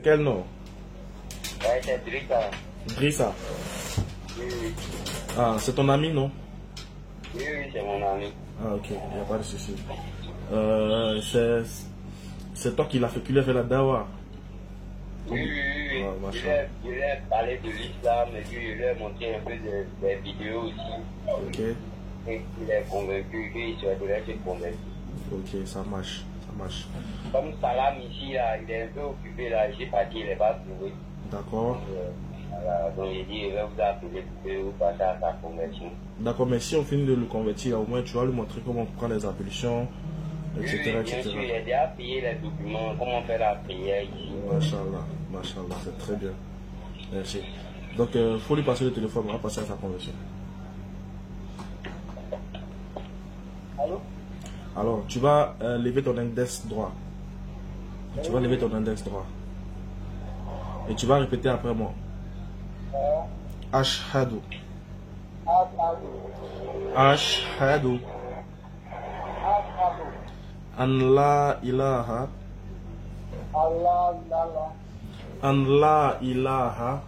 Quel nom? Ouais, c'est Drissa. Drissa. Oui, oui. Ah, c'est ton ami, non? Oui, oui, c'est mon ami. Ah, ok, il n'y a pas de souci. C'est toi qui lui as fait la dawa. Oui, oui, oui, oui. Ah, machallah. Je lui ai parlé de l'islam et puis je lui ai montré un peu des vidéos aussi. Ok, Et il est convaincu qu'il souhaiterait se convertir. ok, ça marche, ça marche. Comme Salam ici, là, il est un peu occupé là, j'ai pas dit, il n'est pas trouvé. D'accord. Voilà, donc j'ai dit, je vais vous appeler pour vous passer à sa conversion. D'accord, mais si on finit de le convertir, au moins tu vas lui montrer comment on prend les impulsions, Oui, etc. oui, bien sûr, il a déjà payé les documents, comment faire la prière ici. Machallah, machallah, c'est très bien. Merci. Donc, il faut lui passer le téléphone, on va passer à sa conversion. Allô? Alors, tu vas lever ton index droit. Tu vas lever ton index droit. Et tu vas répéter après moi. Ashhadu. Ashhadu. An la ilaha. An la ilaha.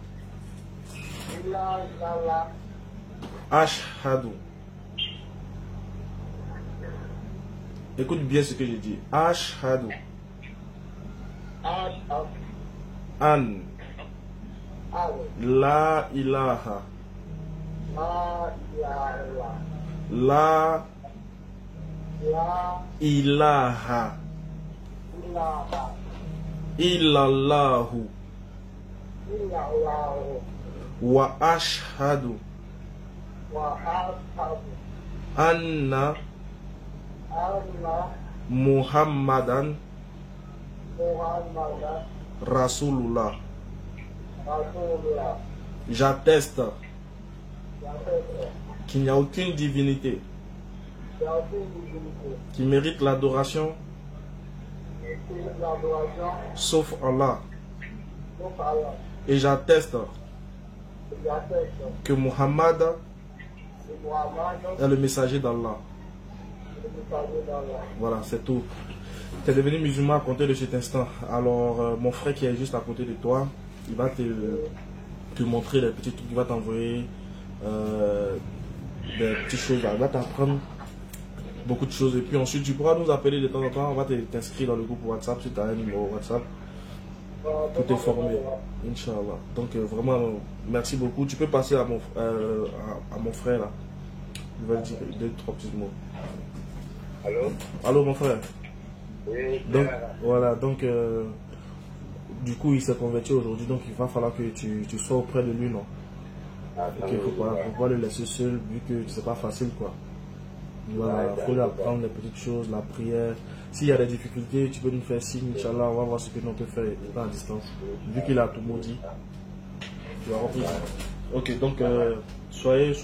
Ashhadu. Écoute bien ce que j'ai dit. Ashhadu. An la ilaha. La ilaha illallahu wa ashhadu anna Muhammadan Rasulullah. J'atteste qu'il n'y a aucune divinité qui mérite l'adoration sauf Allah. Et j'atteste que Muhammad est le messager d'Allah. Voilà, c'est tout. Tu es devenu musulman à compter de cet instant. Alors, mon frère qui est juste à côté de toi, il va te montrer les petits trucs, il va t'envoyer des petites choses. Il va t'apprendre beaucoup de choses. Et puis ensuite, tu pourras nous appeler de temps en temps. On va t'inscrire dans le groupe WhatsApp si tu as un numéro WhatsApp pour t'informer. Inch'Allah. Donc, vraiment, merci beaucoup. Tu peux passer à mon frère là. Il va dire 2-3 petits mots. Allô? Allô, mon frère. Oui, Donc, voilà, donc, du coup, il s'est converti aujourd'hui, donc il va falloir que tu sois auprès de lui, non? Il ne faut pas le laisser seul, vu que c'est pas facile, quoi. Voilà, il faut lui apprendre les petites choses, la prière. S'il y a des difficultés, tu peux nous faire signe, Inch'Allah, on va voir ce que nous peut faire à distance. Vu qu'il a tout maudit. Tu as compris? Ok, donc, soyez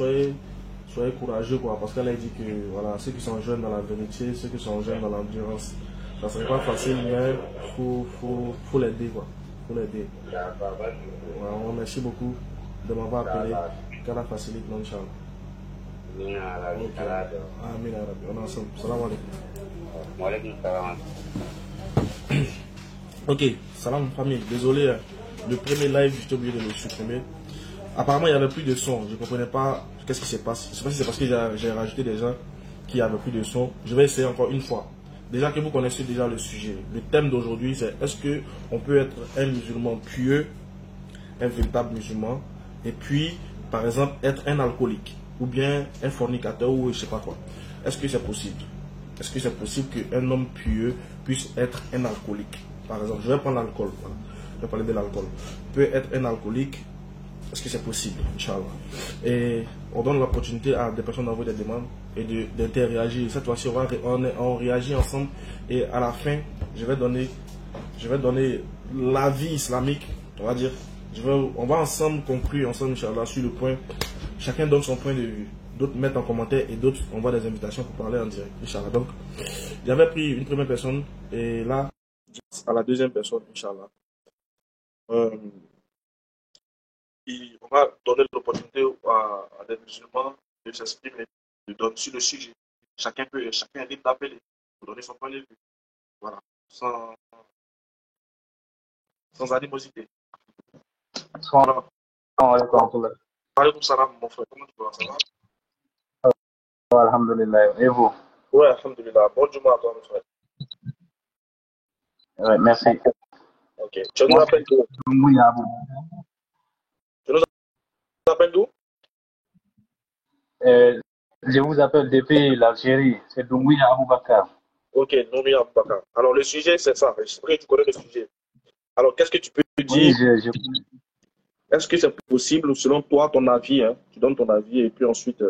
courageux, quoi, parce qu'elle a dit que, voilà, ceux qui sont jeunes dans la vérité, ceux qui sont jeunes dans l'endurance, ça serait pas facile, mais faut l'aider, quoi. Faut l'aider. Voilà, on remercie beaucoup de m'avoir appelé. Qu'Allah facilite, Inch'Allah. Amin, on est ensemble. Salam alaikum. Ok, salam famille. Désolé, le premier live, j'étais obligé de le supprimer. Apparemment, il n'y avait plus de son. Je ne comprenais pas qu'est-ce qui se passe. Je ne sais pas si c'est parce que j'ai rajouté des gens qui n'avaient plus de son. Je vais essayer encore une fois. Déjà que vous connaissez déjà le sujet. Le thème d'aujourd'hui, c'est est-ce qu'on peut être un musulman pieux, un véritable musulman, et puis, par exemple, être un alcoolique, ou bien un fornicateur, ou je ne sais pas quoi. Est-ce que c'est possible? Est-ce que c'est possible qu'un homme pieux puisse être un alcoolique? Par exemple, je vais prendre l'alcool. Voilà. Je vais parler de l'alcool. Peut être un alcoolique. Est-ce que c'est possible, Inch'Allah? Et on donne l'opportunité à des personnes d'envoyer des demandes et d'interagir. Cette fois-ci, on réagit ensemble. Et à la fin, je vais donner l'avis islamique, on va dire. On va ensemble conclure, ensemble, Inch'Allah, sur le point. Chacun donne son point de vue. D'autres mettent en commentaire et d'autres envoient des invitations pour parler en direct, Inch'Allah. Donc, j'avais pris une première personne et là, à la deuxième personne, Inch'Allah. Et on va donner l'opportunité à des musulmans de s'exprimer, de donner sur le sujet. Chacun est libre d'appeler pour donner son point de vue. Voilà. sans animosité. Salam alaikum. Alaykoum salam, mon frère. Comment tu vas? Ça va? Alhamdulillah. Et vous? Ouais, alhamdulillah. Bon Juma à toi, mon frère. Ouais, merci. Ok. Tu nous appelles d'où? Tu nous appelles d'où? Je vous appelle depuis l'Algérie. C'est Doumbouya Aboubakar. Ok, Noumi Aboubakar. Alors, le sujet, c'est ça. J'espère que tu connais le sujet. Alors, qu'est-ce que tu peux Oui, dire? je... Est-ce que c'est possible, selon toi, ton avis, hein, tu donnes ton avis, et puis ensuite,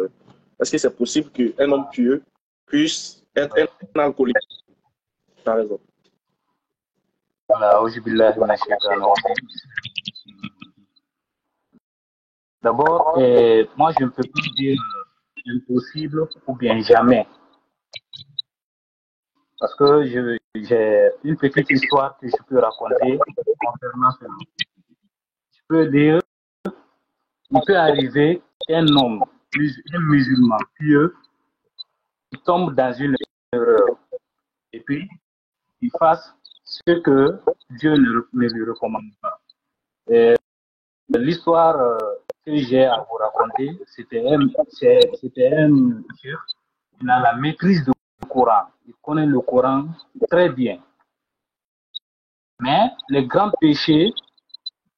est-ce que c'est possible qu'un homme pieux puisse être un alcoolique? Tu as raison. Voilà, auzubillahi minash shaitanir rajim. D'abord, moi, je ne peux pas dire impossible ou bien jamais. Parce que j'ai une petite histoire que je peux raconter concernant cela. Je peux dire, il peut arriver qu'un homme, un musulman pieux, il tombe dans une erreur et puis il fasse ce que Dieu ne lui recommande pas. L'histoire que j'ai à vous raconter, c'était un monsieur, il a la maîtrise du Coran. Il connaît le Coran très bien. Mais les grands péchés,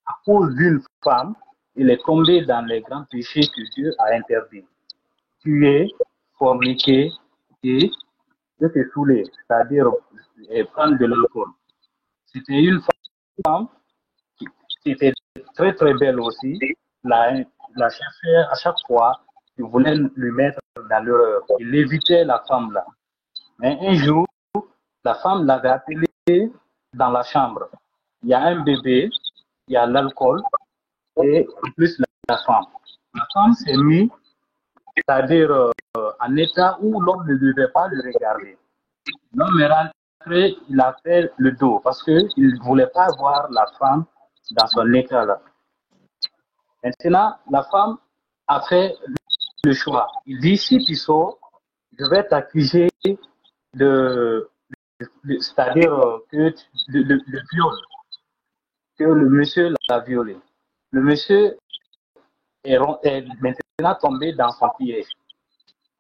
à cause d'une femme, il est tombé dans les grands péchés que Dieu a interdits. Tuer, forniquer et se saouler, c'est-à-dire prendre de l'alcool. C'était une femme qui était très très belle aussi. La chercheur, à chaque fois, il voulait lui mettre dans l'erreur. Il évitait la femme là. Mais un jour, la femme l'avait appelé dans la chambre. Il y a un bébé, il y a l'alcool et plus la femme. La femme s'est mise, c'est-à-dire en état où l'homme ne devait pas le regarder. L'homme est rentré, il a fait le dos parce qu'il ne voulait pas voir la femme dans son état là. Maintenant, la femme a fait le choix. Il dit, si tu sors, je vais t'accuser c'est-à-dire que le viol, que le monsieur l'a violé. Le monsieur est maintenant tombé dans son piège.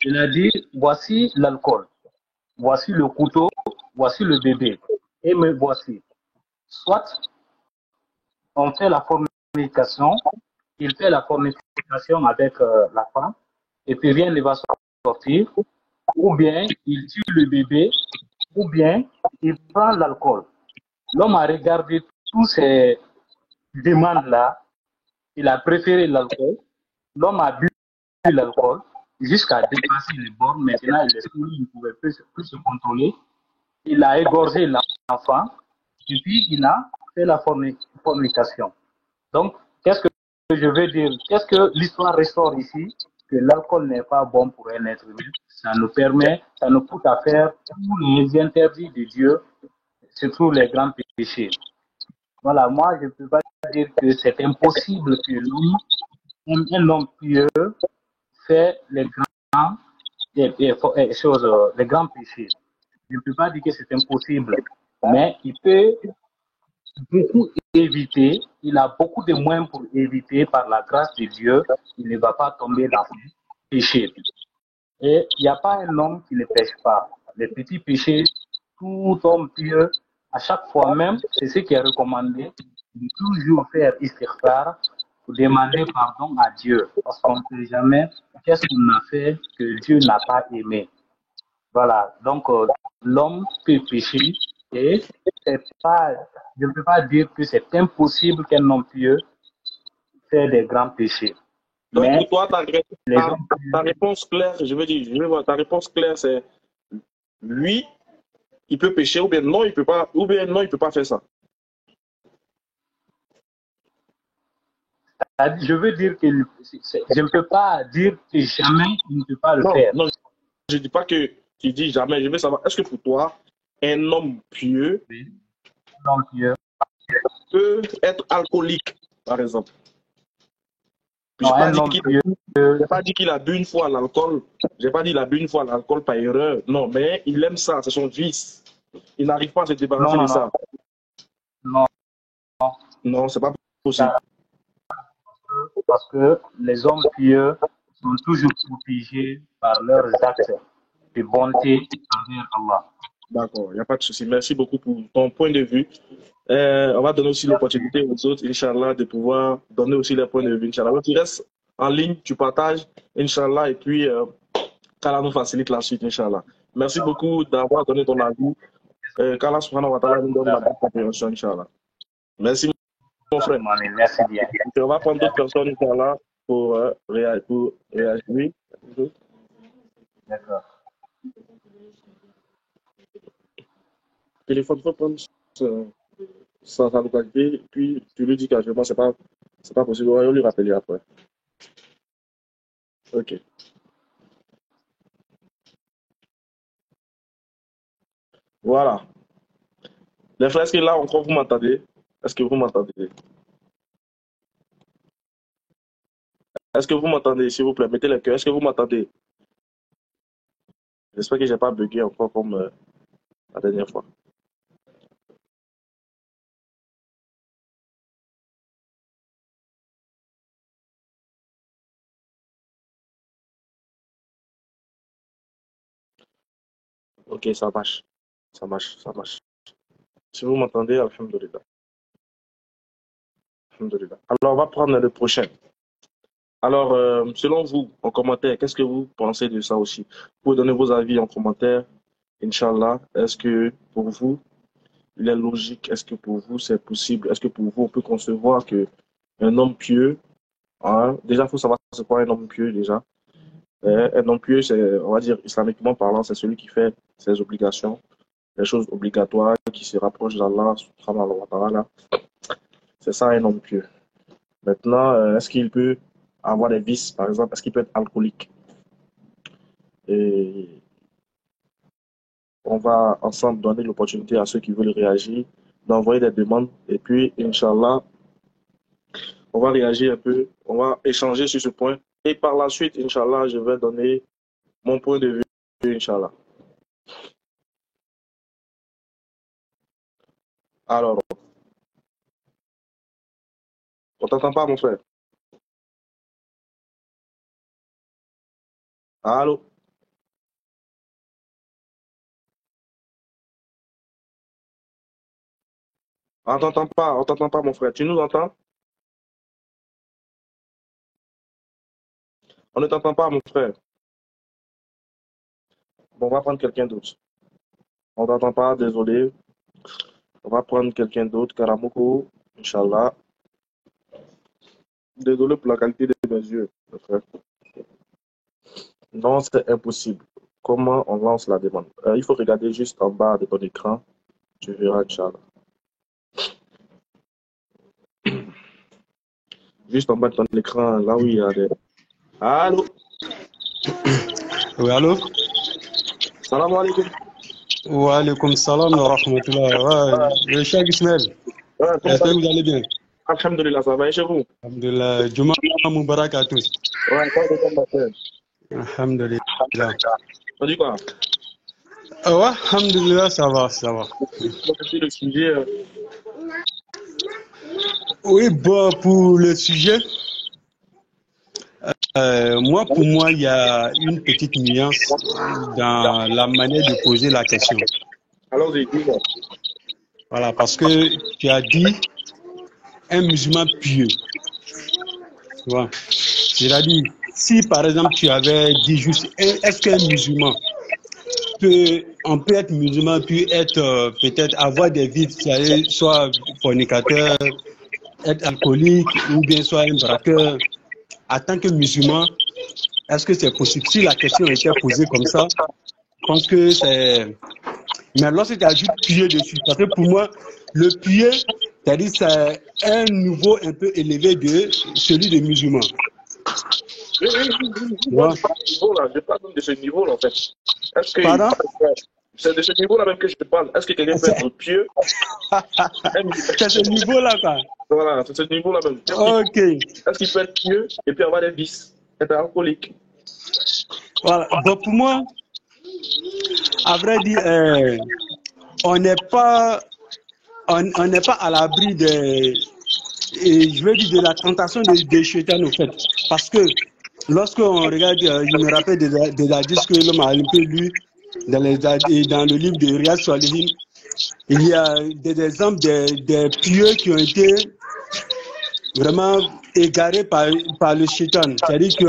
Il a dit, voici l'alcool, voici le couteau, voici le bébé, et me voici. Soit on fait la fornication, il fait la fornication avec la femme, et puis rien ne va sortir, ou bien il tue le bébé, ou bien il prend l'alcool. L'homme a regardé tous ces demandes-là, il a préféré l'alcool, l'homme a bu l'alcool jusqu'à dépasser les bornes, maintenant il est saoulé, il ne pouvait plus se contrôler, il a égorgé l'enfant, et puis il a fait la fornication. Donc, qu'est-ce que je veux dire? Qu'est-ce que l'histoire ressort ici? Que l'alcool n'est pas bon pour un être humain. Ça nous permet, ça nous pousse à faire tous les interdits de Dieu, surtout les grands péchés. Voilà, moi, je ne peux pas dire que c'est impossible que un homme pieux fait les grands, les grands péchés. Je ne peux pas dire que c'est impossible, mais il peut beaucoup éviter, il a beaucoup de moyens pour éviter par la grâce de Dieu, il ne va pas tomber dans le péché. Et il n'y a pas un homme qui ne pêche pas. Les petits péchés, tout homme pieux, à chaque fois même, c'est ce qui est recommandé, de toujours faire istighfar pour demander pardon à Dieu. Parce qu'on ne sait jamais qu'est-ce qu'on a fait que Dieu n'a pas aimé. Voilà, donc l'homme peut pécher et c'est pas, je ne peux pas dire que c'est impossible qu'un homme pieux fait des grands péchés. Donc mais pour toi, ta réponse claire, je veux voir, ta réponse claire, c'est oui, il peut pécher, ou bien non, il peut pas, ou bien non, il peut pas faire ça. Je veux dire que je ne peux pas dire que jamais il ne peut pas le faire. Non, je ne dis pas que tu dis jamais. Je veux savoir, est-ce que pour toi, un homme pieux, peut être alcoolique, par exemple? Je n'ai pas dit qu'il a bu une fois à l'alcool. Je n'ai pas dit qu'il a bu une fois à l'alcool par erreur. Non, mais il aime ça, c'est son vice. Il n'arrive pas à se débarrasser de ça. Non. Non, c'est pas possible. Parce que les hommes pieux sont toujours protégés par leurs actes de bonté envers Allah. D'accord, il n'y a pas de souci. Merci beaucoup pour ton point de vue. On va donner aussi l'opportunité aux autres, Inch'Allah, de pouvoir donner aussi leur point de vue, Inch'Allah. Donc, tu restes en ligne, tu partages, Inch'Allah, et puis qu'Allah nous facilite la suite, Inch'Allah. Merci beaucoup d'avoir donné ton avis. Qu'Allah subhanahu wa ta'ala nous donne la bonne compréhension, Inch'Allah. Merci, mon frère. Merci bien. Et on va prendre d'autres personnes, Inch'Allah, pour réagir. Oui. D'accord. Téléphone, faut prendre sa localité, puis tu lui dis qu'actuellement, c'est pas possible. On va lui rappeler après. Ok. Voilà. Les frères, est-ce que là encore vous m'entendez? Est-ce que vous m'entendez? Est-ce que vous m'entendez, s'il vous plaît? Mettez les cœurs. Est-ce que vous m'entendez? J'espère que je n'ai pas bugué encore comme la dernière fois. Ok, ça marche. Ça marche, ça marche. Si vous m'entendez, alhamdoulilah. Alhamdoulilah. Alors, on va prendre le prochain. Alors, selon vous, en commentaire, qu'est-ce que vous pensez de ça aussi? Vous pouvez donner vos avis en commentaire, Inch'Allah. Est-ce que pour vous, il est logique? Est-ce que pour vous, c'est possible? Est-ce que pour vous, on peut concevoir que un homme pieux, hein, déjà, il faut savoir c'est quoi un homme pieux déjà. Un homme pieux, c'est, on va dire, islamiquement parlant, c'est celui qui fait ses obligations, les choses obligatoires, qui se rapproche d'Allah, subhanahu wa ta'ala. C'est ça un homme pieux. Maintenant, est-ce qu'il peut avoir des vices, par exemple, est-ce qu'il peut être alcoolique? Et on va ensemble donner l'opportunité à ceux qui veulent réagir, d'envoyer des demandes, et puis, Inch'Allah, on va réagir un peu, on va échanger sur ce point, et par la suite, Inch'Allah, je vais donner mon point de vue, Inch'Allah. Alors, on t'entend pas, mon frère? Allô? On t'entend pas, mon frère. Tu nous entends? On ne t'entend pas, mon frère. Bon, on va prendre quelqu'un d'autre. On ne t'entend pas, désolé. On va prendre quelqu'un d'autre, Karamoko, Inch'Allah. Désolé pour la qualité de mes yeux, mon frère. Non, c'est impossible. Comment on lance la demande? Il faut regarder juste en bas de ton écran. Tu verras, Inch'Allah. Juste en bas de ton écran, là où il y a des... Allô? Oui, allô? Salam alaikum. Wa alaikum salam wa rahmatullah. Ouais, Cheikh Ismaël, est-ce que vous allez bien? Alhamdulillah, ça va et chez vous? Alhamdulillah. Juma Mubarak à tous. Ouais, quoi de ton matin? Alhamdulillah. On dit quoi? Ouais, alhamdulillah, ça va, ça va. C'est le sujet. Oui, bon, pour le sujet, pour moi, il y a une petite nuance dans la manière de poser la question. Allons-y, dis-moi. Voilà, parce que tu as dit un musulman pieux. Tu vois? C'est-à-dire, si par exemple tu avais dit juste, est-ce qu'un musulman on peut être musulman, puis être peut-être avoir des vices, soit fornicateur, être alcoolique, ou bien soit un braqueur. En tant que musulman, est-ce que c'est possible? Si la question était posée comme ça, je pense que c'est... Mais lorsque tu ajoutes pieux dessus, parce que pour moi, le pieux, c'est-à-dire c'est un niveau un peu élevé de celui des musulmans. Oui, je parle de ce niveau-là, en fait. Est-ce que... Pardon? C'est de ce niveau-là même que je te parle. Est-ce que quelqu'un peut être pieux? C'est ce niveau-là, quoi. Voilà, c'est ce niveau-là même. Ok. Est-ce qu'il peut être pieux et puis avoir des vices, être alcoolique? Voilà. Bon, pour moi, à vrai dire, on n'est pas à l'abri et je veux dire de la tentation de Shaitan au fait. Parce que lorsqu'on regarde, je me rappelle des hadiths que l'homme a un peu lu dans le livre de Riyad Salihin, il y a des exemples des pieux qui ont été vraiment égarés par le Shaitan. C'est-à-dire que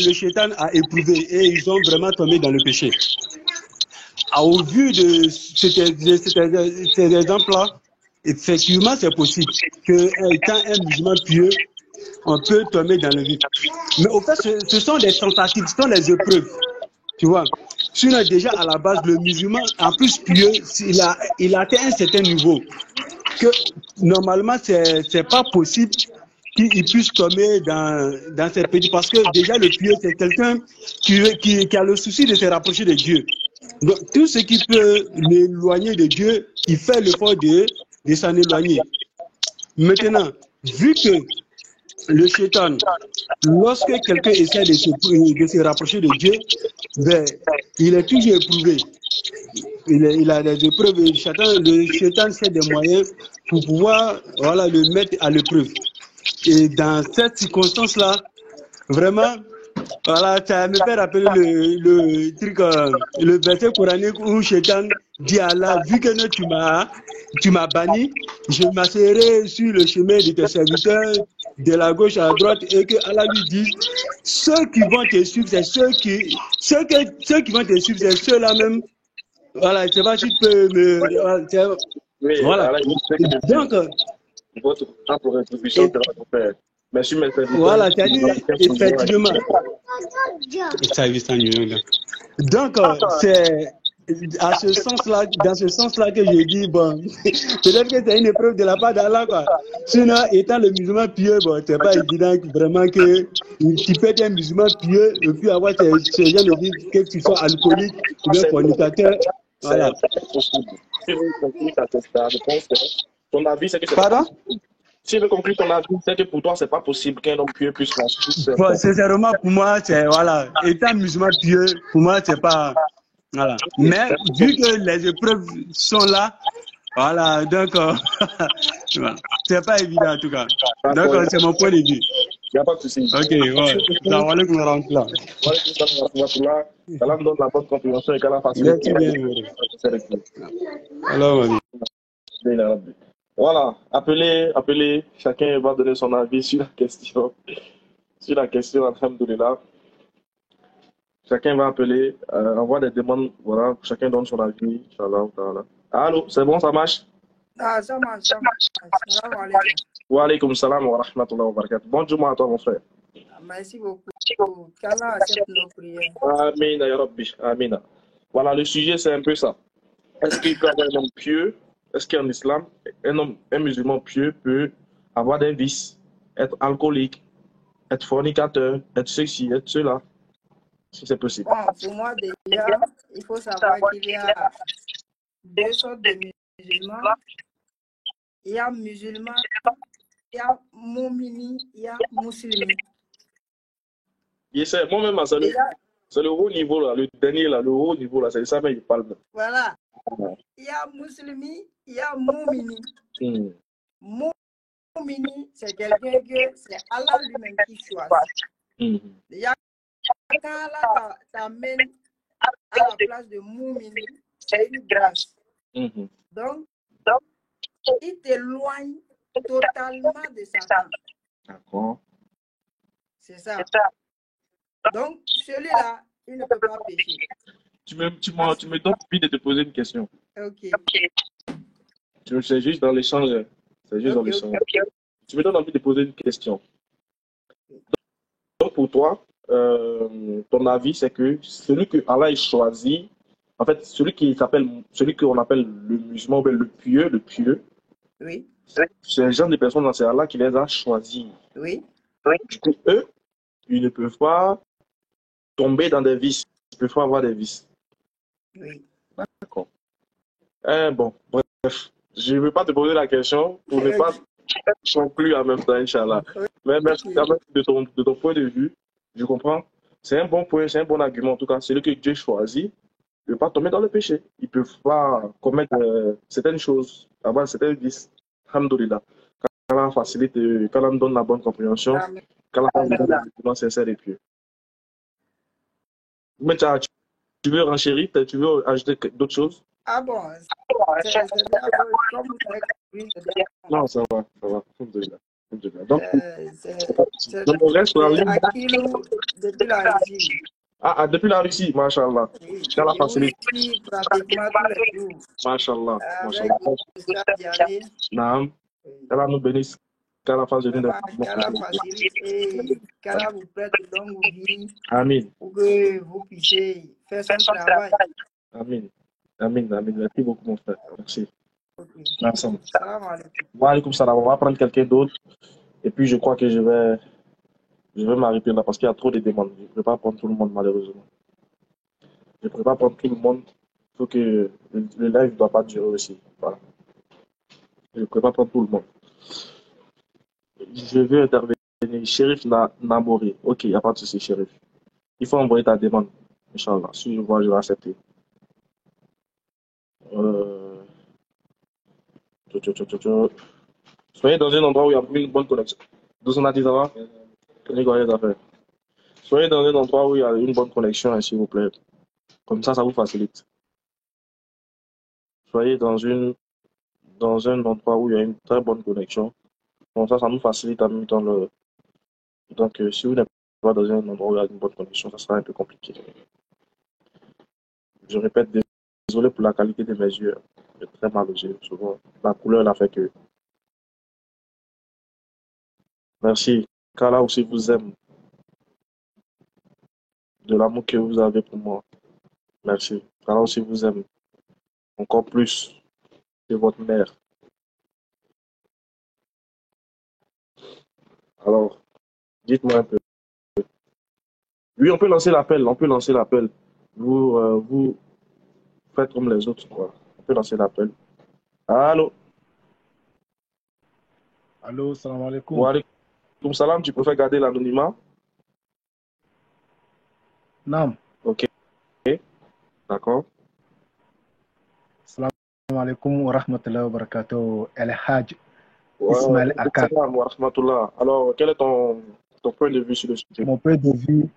le Shaitan a éprouvé et ils ont vraiment tombé dans le péché. Au vu de ces exemples-là, effectivement, c'est possible qu'étant un musulman pieux, on peut tomber dans le vide. Mais au fait, ce sont des tentatives, ce sont des épreuves. Tu vois. Sinon, déjà, à la base, le musulman, en plus pieux, il a atteint un certain niveau. Que normalement, c'est pas possible qu'il puisse tomber dans ces péchés. Parce que déjà, le pieux, c'est quelqu'un qui a le souci de se rapprocher de Dieu. Donc, tout ce qui peut l'éloigner de Dieu, il fait l'effort de s'en éloigner. Maintenant, vu que le Shaitan, lorsque quelqu'un essaie de se rapprocher de Dieu, ben, il est toujours éprouvé. Il a des épreuves. Le Shaitan fait des moyens pour pouvoir le mettre à l'épreuve. Et dans cette circonstance-là, vraiment, ça me fait rappeler le truc, le verset coranique où Shaitan dit à Allah, vu que tu m'as banni, je m'asseoirai sur le chemin de tes serviteurs, de la gauche à la droite, et que Allah lui dit, ceux qui vont te suivre, c'est ceux qui vont te suivre, c'est ceux-là même. Voilà, c'est pas si tu peux me. Oui, voilà. Donc, votre temps pour rétribution sera offert. Merci, mes serviteurs. Voilà, c'est-à-dire, effectivement. Donc, c'est à ce sens-là, dans ce sens-là que je dis, bon, peut-être que c'est une épreuve de la part d'Allah, quoi. Sinon, étant le musulman pieux, bon, c'est pas évident vraiment que tu peux être un musulman pieux et puis avoir ces gens de dire que tu sois alcoolique ou bien fornicateur. Voilà. Ton avis, c'est que c'est Pardon? Si je conclue ton avis, c'est que pour toi, c'est pas possible qu'un homme pieux puisse marcher. Bon, sincèrement, pour moi, c'est, voilà, étant musulman pieux, pour moi, c'est pas, voilà. Mais, vu que les épreuves sont là, voilà, donc, voilà. C'est pas évident, en tout cas. Donc, c'est mon point de vue. Il n'y a pas de souci. Ok, ouais. Ça va aller qu'on rentre là. Allah me donne la bonne compréhension et qu'Allah fasse le alors, mamie. Voilà, appelez, chacun va donner son avis sur la question. Sur la question, alhamdoulilah. Chacun va appeler, envoie des demandes, voilà, chacun donne son avis, Inch'Allah. Allô, c'est bon, ça marche? Ah, ça marche, ça marche. Salam alaikum. Wa alaykum salam wa rahmatullahi wa barakatuh. Bonjour à toi, mon frère. Merci beaucoup. Qu'Allah accepte nos prières. Amin, ya Rabbi, Amin. Voilà, le sujet, c'est un peu ça. Est-ce qu'il peut avoir un homme pieux? Est-ce qu'en islam, un musulman pieux peut avoir des vices, être alcoolique, être fornicateur, être ceci, être cela, si c'est possible? Bon, pour moi, déjà, il faut savoir qu'il y a deux sortes de musulmans. Il y a musulmans, il y a moumini, il y a musulmans. Moi-même, c'est le haut niveau, là, le dernier, là, le haut niveau, là, c'est ça, mais il parle. Voilà. Il y a musulmi, il y a moumini. Moumini, c'est quelqu'un que c'est Allah lui-même qui choisit. Déjà, quand Allah t'amène à la place de moumini, c'est une grâce. Donc, il t'éloigne totalement de Satan. D'accord. C'est ça. Donc, celui-là, il ne peut pas pécher. Tu me donnes envie de te poser une question. Ok. C'est juste dans l'échange. C'est juste dans l'échange. Tu me donnes envie de poser une question. Donc, pour toi, ton avis, c'est que celui que Allah a choisi, en fait, celui qu'on appelle le musulman, le pieux, oui. C'est le genre de personnes, c'est Allah qui les a choisis. Oui. Du coup, eux, ils ne peuvent pas tomber dans des vices. Ils peuvent pas avoir des vices. Oui. D'accord. Bon, bref, je ne veux pas te poser la question pour ne pas conclure en même temps, Inch'Allah. Mais merci quand même de ton point de vue. Je comprends. C'est un bon point, c'est un bon argument. En tout cas, celui que Dieu choisit ne peut pas tomber dans le péché. Ils ne peuvent pas commettre certaines choses, avoir certains vices. Alhamdulillah. Qu'Allah facilite, qu'Allah nous donne la bonne compréhension, Amen. qu'Allah nous donne des musulmans sincères et pieux. Mais tu veux renchérir, tu veux ajouter d'autres choses? Ah bon, c'est bien, comme vous avez compris, c'est bien. Non, ça va, ça va. Alhamdulillah. Alhamdulillah. Donc, C'est donc, on reste sur la ligne. Akilou depuis la Russie. Depuis la Russie, mashallah. Oui, Qu'Allah et facilite. aussi pratiquement tous les jours. Mashallah, Avec mashallah. le Diané. Naam. Qu'Allah nous bénisse. Qu'Allah fasse de nous des Qu'Allah facilite et qu'Allah vous prête de longue vie Amin. pour que vous puissiez faire son travail. Amin. Amin. Amin. Merci beaucoup, mon frère. Merci. Merci. Salam alaikum. Wa alaikum salam. On va prendre quelqu'un d'autre. Et puis, je crois que je vais m'arrêter là parce qu'il y a trop de demandes. Je ne peux pas prendre tout le monde, malheureusement. Je ne peux pas prendre tout le monde. Il faut que le live ne doit pas durer aussi. Voilà. Je ne peux pas prendre tout le monde. Je veux intervenir. Shérif Namori. Ok, il n'y a pas de souci, Shérif. Il faut envoyer ta demande. Inch'Allah. Si je vois, je vais accepter. Soyez dans un endroit où il y a une bonne connexion. D'où on a dit ça va? Soyez dans un endroit où il y a une bonne connexion, s'il vous plaît. Comme ça vous facilite. Soyez dans un endroit où il y a une très bonne connexion. Comme ça nous facilite en même temps le. Donc, si vous n'êtes pas dans un endroit où il y a une bonne connexion, ça sera un peu compliqué. Je répète, désolé pour la qualité de mes yeux. J'ai très mal aux yeux, souvent. La couleur l'a fait que. Merci. Qu'Allah aussi vous aime. De l'amour que vous avez pour moi. Merci. Qu'Allah aussi vous aime. Encore plus que votre mère. Alors, dites-moi un peu. Oui, on peut lancer l'appel. On peut lancer l'appel. Vous faites comme les autres, quoi. On peut lancer l'appel. Allô? Allô, salam alaikum. Wa alaikum salam, tu préfères garder l'anonymat? Non. Ok. D'accord. Salam alaikum wa rahmatullahi wa barakatuh. El Hajj Ismail Akar. Wa rahmatullah. Alors, quel est ton point de vue sur le sujet? Mon point de vue,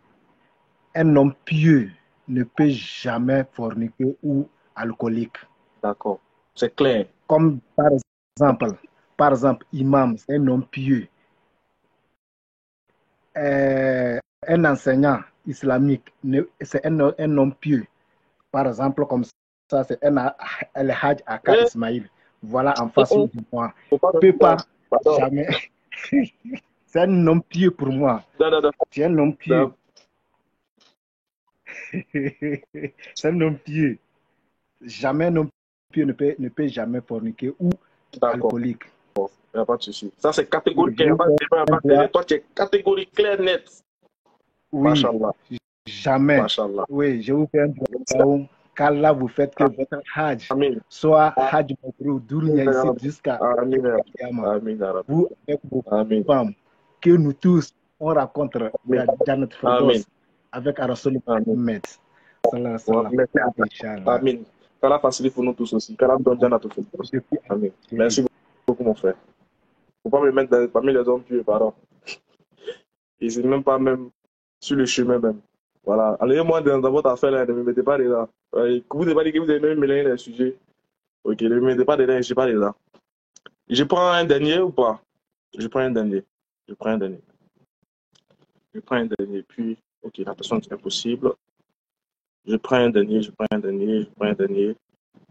un homme pieux ne peut jamais forniquer ou alcoolique. D'accord. C'est clair. Comme par exemple, imam, c'est un homme pieux. Un enseignant islamique, c'est un homme pieux. Par exemple, comme ça, c'est El Hajj Akar Ismail. Voilà en face de moi. Je ne peux pas jamais. C'est un homme pieux pour moi. C'est un homme pieux. C'est un homme pieux. Jamais un homme pieux ne peut jamais forniquer ou alcoolique. Il n'y a pas de souci. Ça, c'est catégorique. Toi, tu es catégorique, clair, net. Oui, Machallah. Jamais. Machallah. Oui, je vous fais un droit. Qu'Allah vous faites que votre Hajj soit Hajj Mabrur, ici jusqu'à vous avec vos femmes, que nous tous on rencontre la Jannat Firdaus avec Rasul Mohammed. Amin. Qu'Allah facilite pour nous tous aussi. Qu'Allah donne Jannat Firdaus. Amin. Merci beaucoup, mon frère. Il ne faut pas me mettre parmi les hommes pieux, pardon. Et c'est même pas même sur le chemin même. Voilà. Allez-moi dans votre affaire là, ne me mettez pas dedans. Vous n'avez pas dit que vous avez même mélangé les sujets. Ok, ne me mettez pas dedans, je ne suis pas dedans. Je prends un dernier ou pas? Je prends un dernier. Puis, ok, la personne c'est impossible. Je prends un dernier.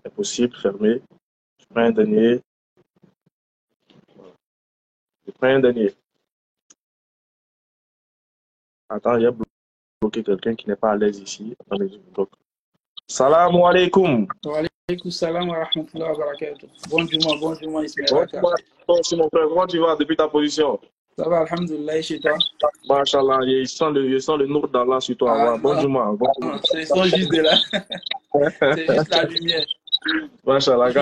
Impossible, fermé. Je prends un dernier. Attends, il y a bloqué quelqu'un qui n'est pas à l'aise ici. Attendez, je bloque. Salam alaikum. Wa alaikum salam wa rahmatullahi wa barakatuh. Bonjour, Ismail Akar. Bonjour, mon frère. Comment tu vas depuis ta position? Ça va, alhamdoulilah, chez toi? Machallah, je sens le nour d'Allah sur toi. Bonjour, moi. C'est juste de là. C'est juste la lumière. Machallah, je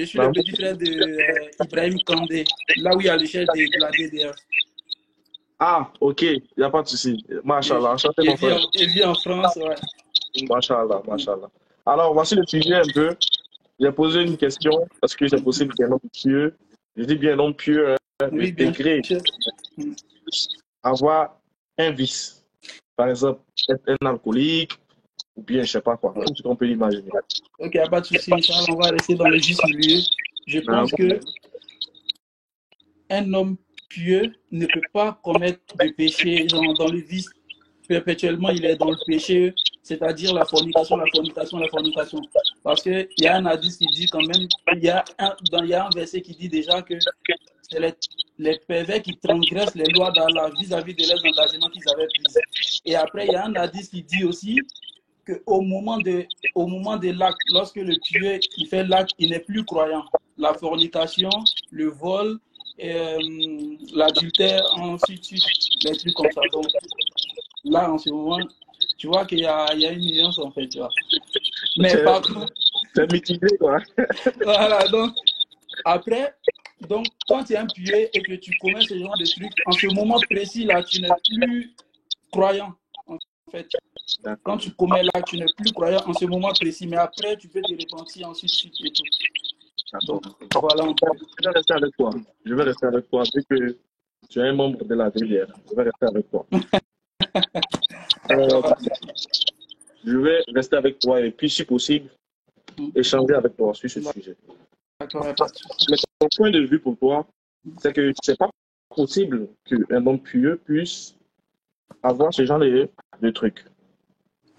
suis le petit frère d'Ibrahim Kandé, là où il y a le chef de la DDR. Ah, ok, il n'y a pas de souci. Machallah, enchanté, mon frère. Il vit en France, ouais. Machallah. Alors, voici le sujet un peu. j'ai posé une question parce que c'est possible qu'un homme pieux, je dis bien un homme pieux, hein, Oui, bien degré, sûr. avoir un vice. Par exemple, être un alcoolique ou bien je sais pas quoi. Tout ce qu'on peut l'imaginer. Ok, y a pas de souci, Inch'Allah, on va rester dans le juste milieu. Je pense que un homme pieux ne peut pas commettre de péché, genre dans le vice. Perpétuellement, il est dans le péché, c'est-à-dire la fornication, la fornication, la fornication. Parce qu'il y a un hadith qui dit quand même, il y a un verset qui dit déjà que c'est les pervers qui transgressent les lois d'Allah vis-à-vis de leurs engagements qu'ils avaient pris. Et après, il y a un hadith qui dit aussi qu'au moment de l'acte, lorsque le pieux il fait l'acte, il n'est plus croyant. La fornication, le vol, l'adultère, ensuite, les trucs comme ça. Donc, là, en ce moment, tu vois qu'il y a une nuance en fait, tu vois. Mais par contre, c'est mitigé, quoi. Voilà, donc, après, donc, quand tu es un pieux et que tu commets ce genre de trucs, en ce moment précis, là, tu n'es plus croyant, en fait. Quand tu commets là, tu n'es plus croyant en ce moment précis, mais après, tu peux te repentir ensuite et tout. Donc, voilà un peu. Je vais rester avec toi. Je vais rester avec toi. Vu que tu es un membre de la rivière, je vais rester avec toi. Je vais rester avec toi et puis, si possible, échanger avec toi sur ce sujet. D'accord, pas de souci. Mais ton point de vue pour toi, c'est que c'est pas possible qu'un homme pieux puisse avoir ce genre de trucs.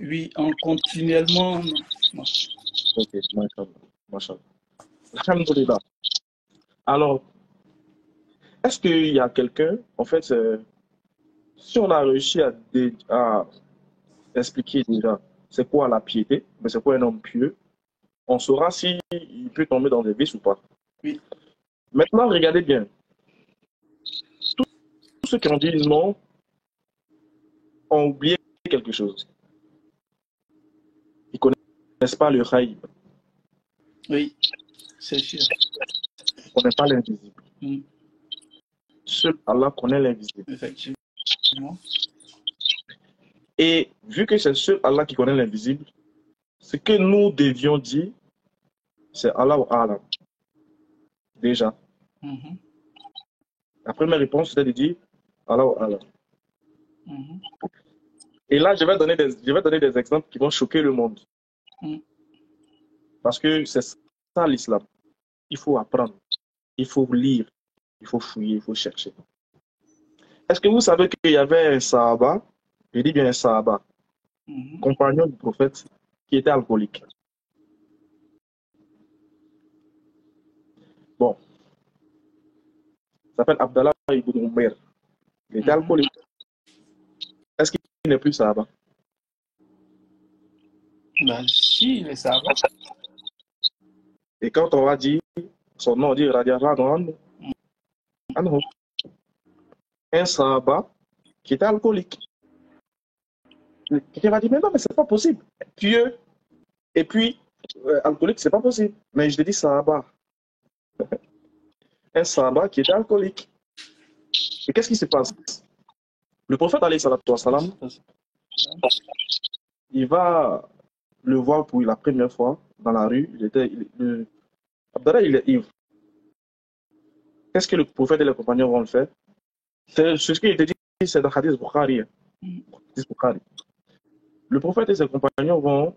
Oui, en continuellement. Non. Ok, machallah. Alhamdoulilah. Alors, est-ce qu'il y a quelqu'un, en fait, si on a réussi à expliquer déjà c'est quoi la piété, mais c'est quoi un homme pieux, on saura s'il peut tomber dans des vices ou pas. Oui. Maintenant, regardez bien. Tous ceux qui ont dit non ont oublié quelque chose. Ils ne connaissent pas le ghaïb. Oui, c'est sûr. Ils ne connaissent pas l'invisible. Seul Allah connaît l'invisible. Effectivement. Et vu que c'est seul Allah qui connaît l'invisible, ce que nous devions dire, c'est Allah ou Allah. Déjà. La première réponse, c'était de dire Allah ou Allah. Et là, je vais donner des exemples qui vont choquer le monde. Parce que c'est ça l'islam. Il faut apprendre, il faut lire, il faut fouiller, il faut chercher. Est-ce que vous savez qu'il y avait un sahaba, je dis bien un sahaba, compagnon du prophète, qui était alcoolique? Bon. Il s'appelle Abdallah ibn Umair. Il était alcoolique. Est-ce qu'il n'est plus sahaba? Ben, si, il est sahaba. Et quand on va dire son nom, on dit Radiallahu anhu. Un sahaba qui était alcoolique. Quelqu'un va dire, mais non, mais c'est pas possible. Pieux et puis alcoolique, c'est pas possible. Mais je te dis sahaba. Un sahaba qui était alcoolique. Et qu'est-ce qui se passe? Le prophète, alayhi salatu wassalam, il va le voir pour la première fois dans la rue. Abdallah, il est ivre. Qu'est-ce que le prophète et les compagnons vont le faire? C'est ce qu'il te dit, c'est dans Hadith Bukhari. Le prophète et ses compagnons vont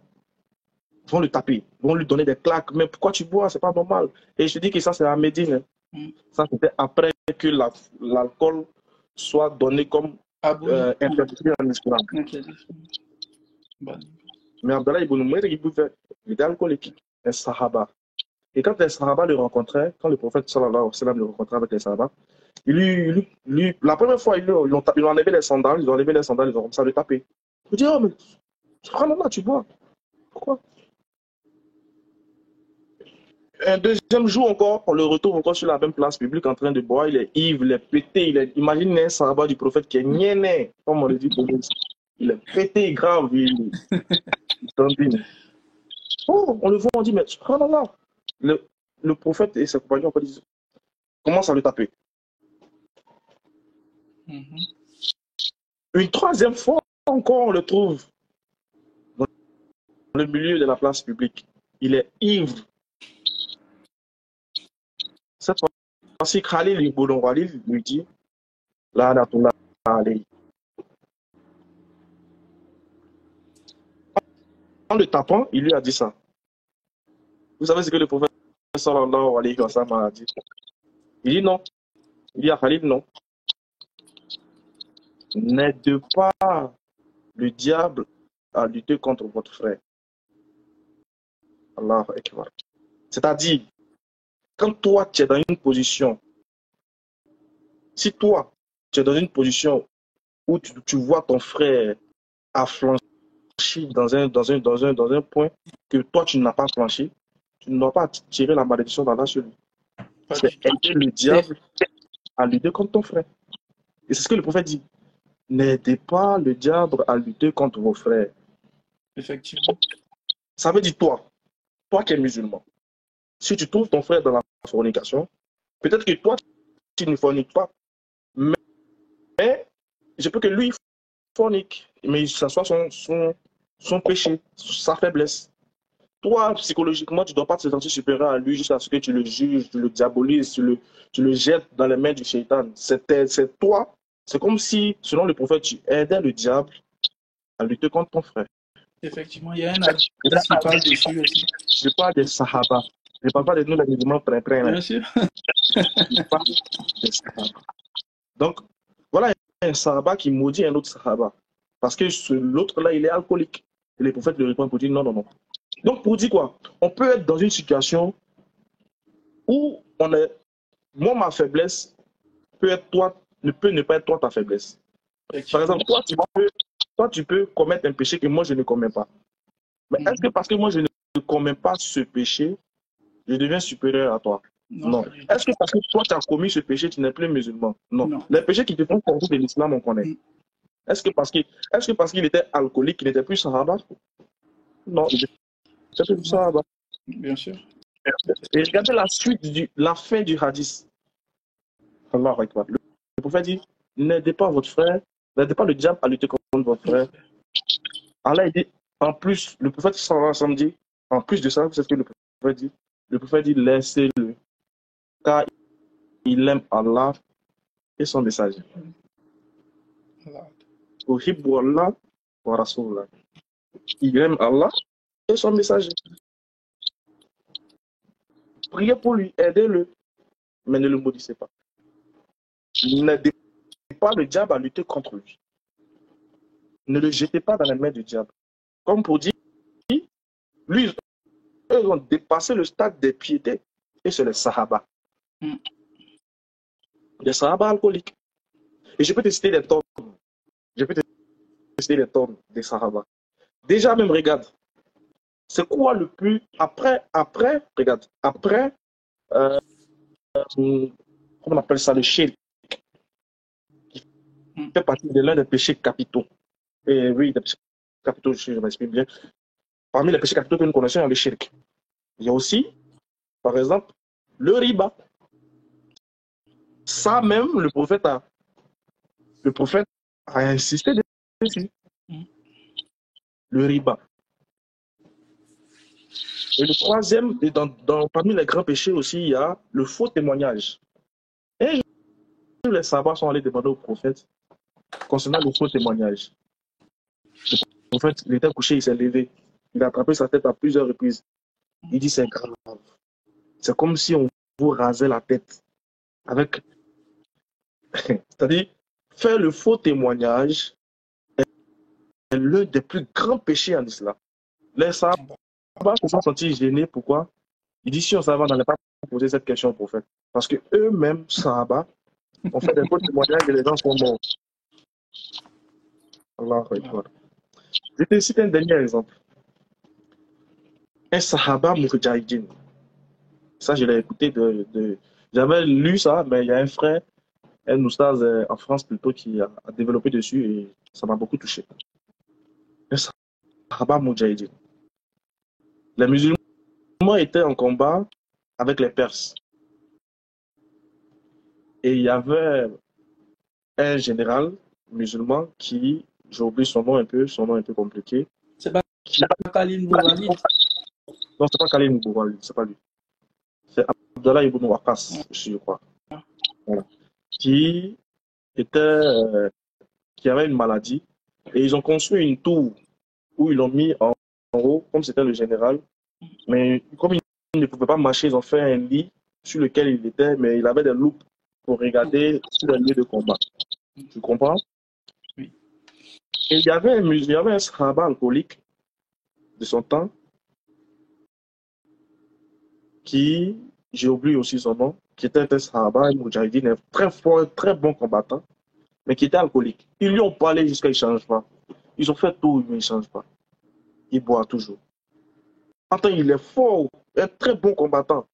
le taper, vont lui donner des claques. Mais pourquoi tu bois? C'est pas normal. Et je te dis que ça, c'est à Médine. Ça, c'était après que l'alcool soit donné comme interdit en islam. Mais Abdallah ibn Umayr, il était alcoolique, un sahaba. Et quand les sahaba le rencontraient, quand le prophète sallallahu alayhi wa sallam le rencontrait avec les sahaba, la première fois, ils ont enlevé les sandales, ils ont commencé à le taper. Il dit, oh, mais subhanallah, tu bois. Pourquoi? Un deuxième jour encore, on le retrouve encore sur la même place publique en train de boire. Il est ivre, il est pété. Imagine un sahaba du prophète qui est niéné, comme on le dit pour nous. Il est pété, grave. Il tendine. Oh, on le voit, on dit, mais subhanallah. Le prophète et ses compagnons commencent à le taper. Une troisième fois encore, on le trouve dans le milieu de la place publique. Il est ivre. fois-ci, Khalil Ibn Walid lui dit, La'natullah alayhi. En le tapant, il lui a dit ça. Vous savez ce que le prophète sallallahu alayhi wa sallam a dit? Il dit non. Il dit à Khalid non. N'aide pas le diable à lutter contre votre frère. Allahu Akbar. C'est-à-dire, quand toi, tu es dans une position, si toi, tu es dans une position où tu vois ton frère a flanchi dans un point que toi, tu n'as pas flanchi, tu ne dois pas tirer la malédiction d'Allah sur lui. C'est aider le diable à lutter contre ton frère. Et c'est ce que le prophète dit. N'aidez pas le diable à lutter contre vos frères. Effectivement. Ça veut dire toi qui es musulman. Si tu trouves ton frère dans la fornication, peut-être que toi, tu ne forniques pas. Mais je peux que lui fornique, mais ça soit son péché, sa faiblesse. Toi, psychologiquement, tu ne dois pas te sentir supérieur à lui jusqu'à ce que tu le juges, tu le diabolises, tu le jettes dans les mains du shaitan. C'est toi. C'est comme si, selon le prophète, tu aidais le diable à lutter contre ton frère. Effectivement, il y a un hadith qui parle dessus aussi. Je parle des sahaba. Je ne parle pas de nous, les musulmans prêts. Bien sûr. Je parle des sahaba. Donc, voilà un sahaba qui maudit un autre sahaba. Parce que l'autre-là, il est alcoolique. Et les prophètes lui répondent pour dire non. Donc, pour dire quoi? On peut être dans une situation où on est. Moi, ma faiblesse peut être toi, ne peut ne pas être toi ta faiblesse. Par exemple, toi, tu peux commettre un péché que moi, je ne commets pas. Mais est-ce que parce que moi, je ne commets pas ce péché, je deviens supérieur à toi? Non. Est-ce que parce que toi, tu as commis ce péché, tu n'es plus musulman? Non. Les péchés qui te font sortir de l'islam, on connaît. Est-ce que parce qu'il était alcoolique, il n'était plus sahaba? Non, il était plus sahaba. Bien sûr. Et regardez la fin du hadith. Allah Akbar. Le prophète dit, n'aidez pas votre frère, n'aidez pas le diable à lutter contre votre frère. Allah dit, en plus, le prophète dit, en plus de ça, vous savez ce que le prophète dit? Le prophète dit, laissez-le, car il aime Allah et son messager. Uhibbu Allah wa Rasulah. Il aime Allah et son messager. Priez pour lui, aidez-le, mais ne le maudissez pas. N'aidez pas le diable à lutter contre lui. Ne le jetez pas dans les mains du diable. Comme pour dire, lui, eux ont dépassé le stade des piétés. Et c'est les sahaba. Les sahaba alcooliques. Et je peux te citer les tomes. Je peux te citer les tomes des sahaba. Déjà même, regarde. C'est quoi le plus... Après, regarde. Après, comment on appelle ça, le shirk. Qui fait partie de l'un des péchés capitaux. Et oui, les péchés capitaux, je m'explique bien. Parmi les péchés capitaux que nous connaissons, il y a le shirk. Il y a aussi, par exemple, le riba. Ça même, le prophète a insisté dessus. Le riba. Et le troisième, et parmi les grands péchés aussi, il y a le faux témoignage. Et les sabbats sont allés demander au prophète concernant le faux témoignage. Le prophète, il était couché, il s'est levé. Il a attrapé sa tête à plusieurs reprises. Il dit, c'est grave. C'est comme si on vous rasait la tête. Avec... C'est-à-dire, faire le faux témoignage est l'un des plus grands péchés en islam. Les sabbats se sont sentis gênés. Pourquoi? Il dit, si on savait, on n'allait pas poser cette question au prophète. Parce que eux-mêmes, sabbats, ont fait des faux témoignages et les gens sont morts. Allah Akbar. Je te cite un dernier exemple. Un sahaba mujahidin. Ça, je l'ai écouté J'avais lu ça, mais il y a un frère, un oustaz en France plutôt, qui a développé dessus et ça m'a beaucoup touché. Un sahaba mujahidin. Les musulmans étaient en combat avec les Perses. Et il y avait un général musulman qui, j'ai oublié son nom un peu compliqué. C'est pas Khalid ibn Walid. Non, c'est pas Khalid ibn Walid, c'est pas lui. C'est Abdallah ibn Waqas, je crois. qui était, qui avait une maladie. Et ils ont construit une tour où ils l'ont mis en haut, comme c'était le général. Mais comme il ne pouvait pas marcher, ils ont fait un lit sur lequel il était, mais il avait des loupes pour regarder sur le lieu de combat. Tu comprends? Oui. Et il y avait un sahaba alcoolique de son temps qui, j'ai oublié aussi son nom, qui était un sahaba, un moudjahidine, un très fort, un très bon combattant, mais qui était alcoolique. Ils lui ont parlé jusqu'à il ne change pas. Ils ont fait tout, mais il ne change pas. Il boit toujours. Attends, il est fort, un très bon combattant.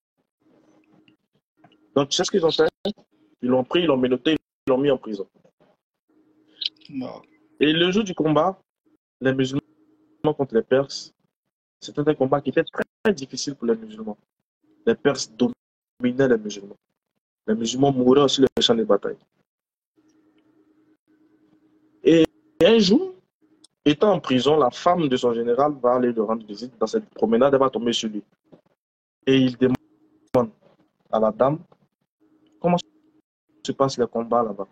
Donc, tu sais ce qu'ils ont fait? Ils l'ont pris, ils l'ont menotté, ils l'ont mis en prison. Non. Et le jour du combat, les musulmans contre les Perses, c'était un combat qui était très, très difficile pour les musulmans. Les Perses dominaient les musulmans. Les musulmans mouraient sur les champs de bataille. Et un jour, étant en prison, la femme de son général va aller le rendre visite. Dans cette promenade, elle va tomber sur lui. Et il demande à la dame comment se passent les combats là-bas.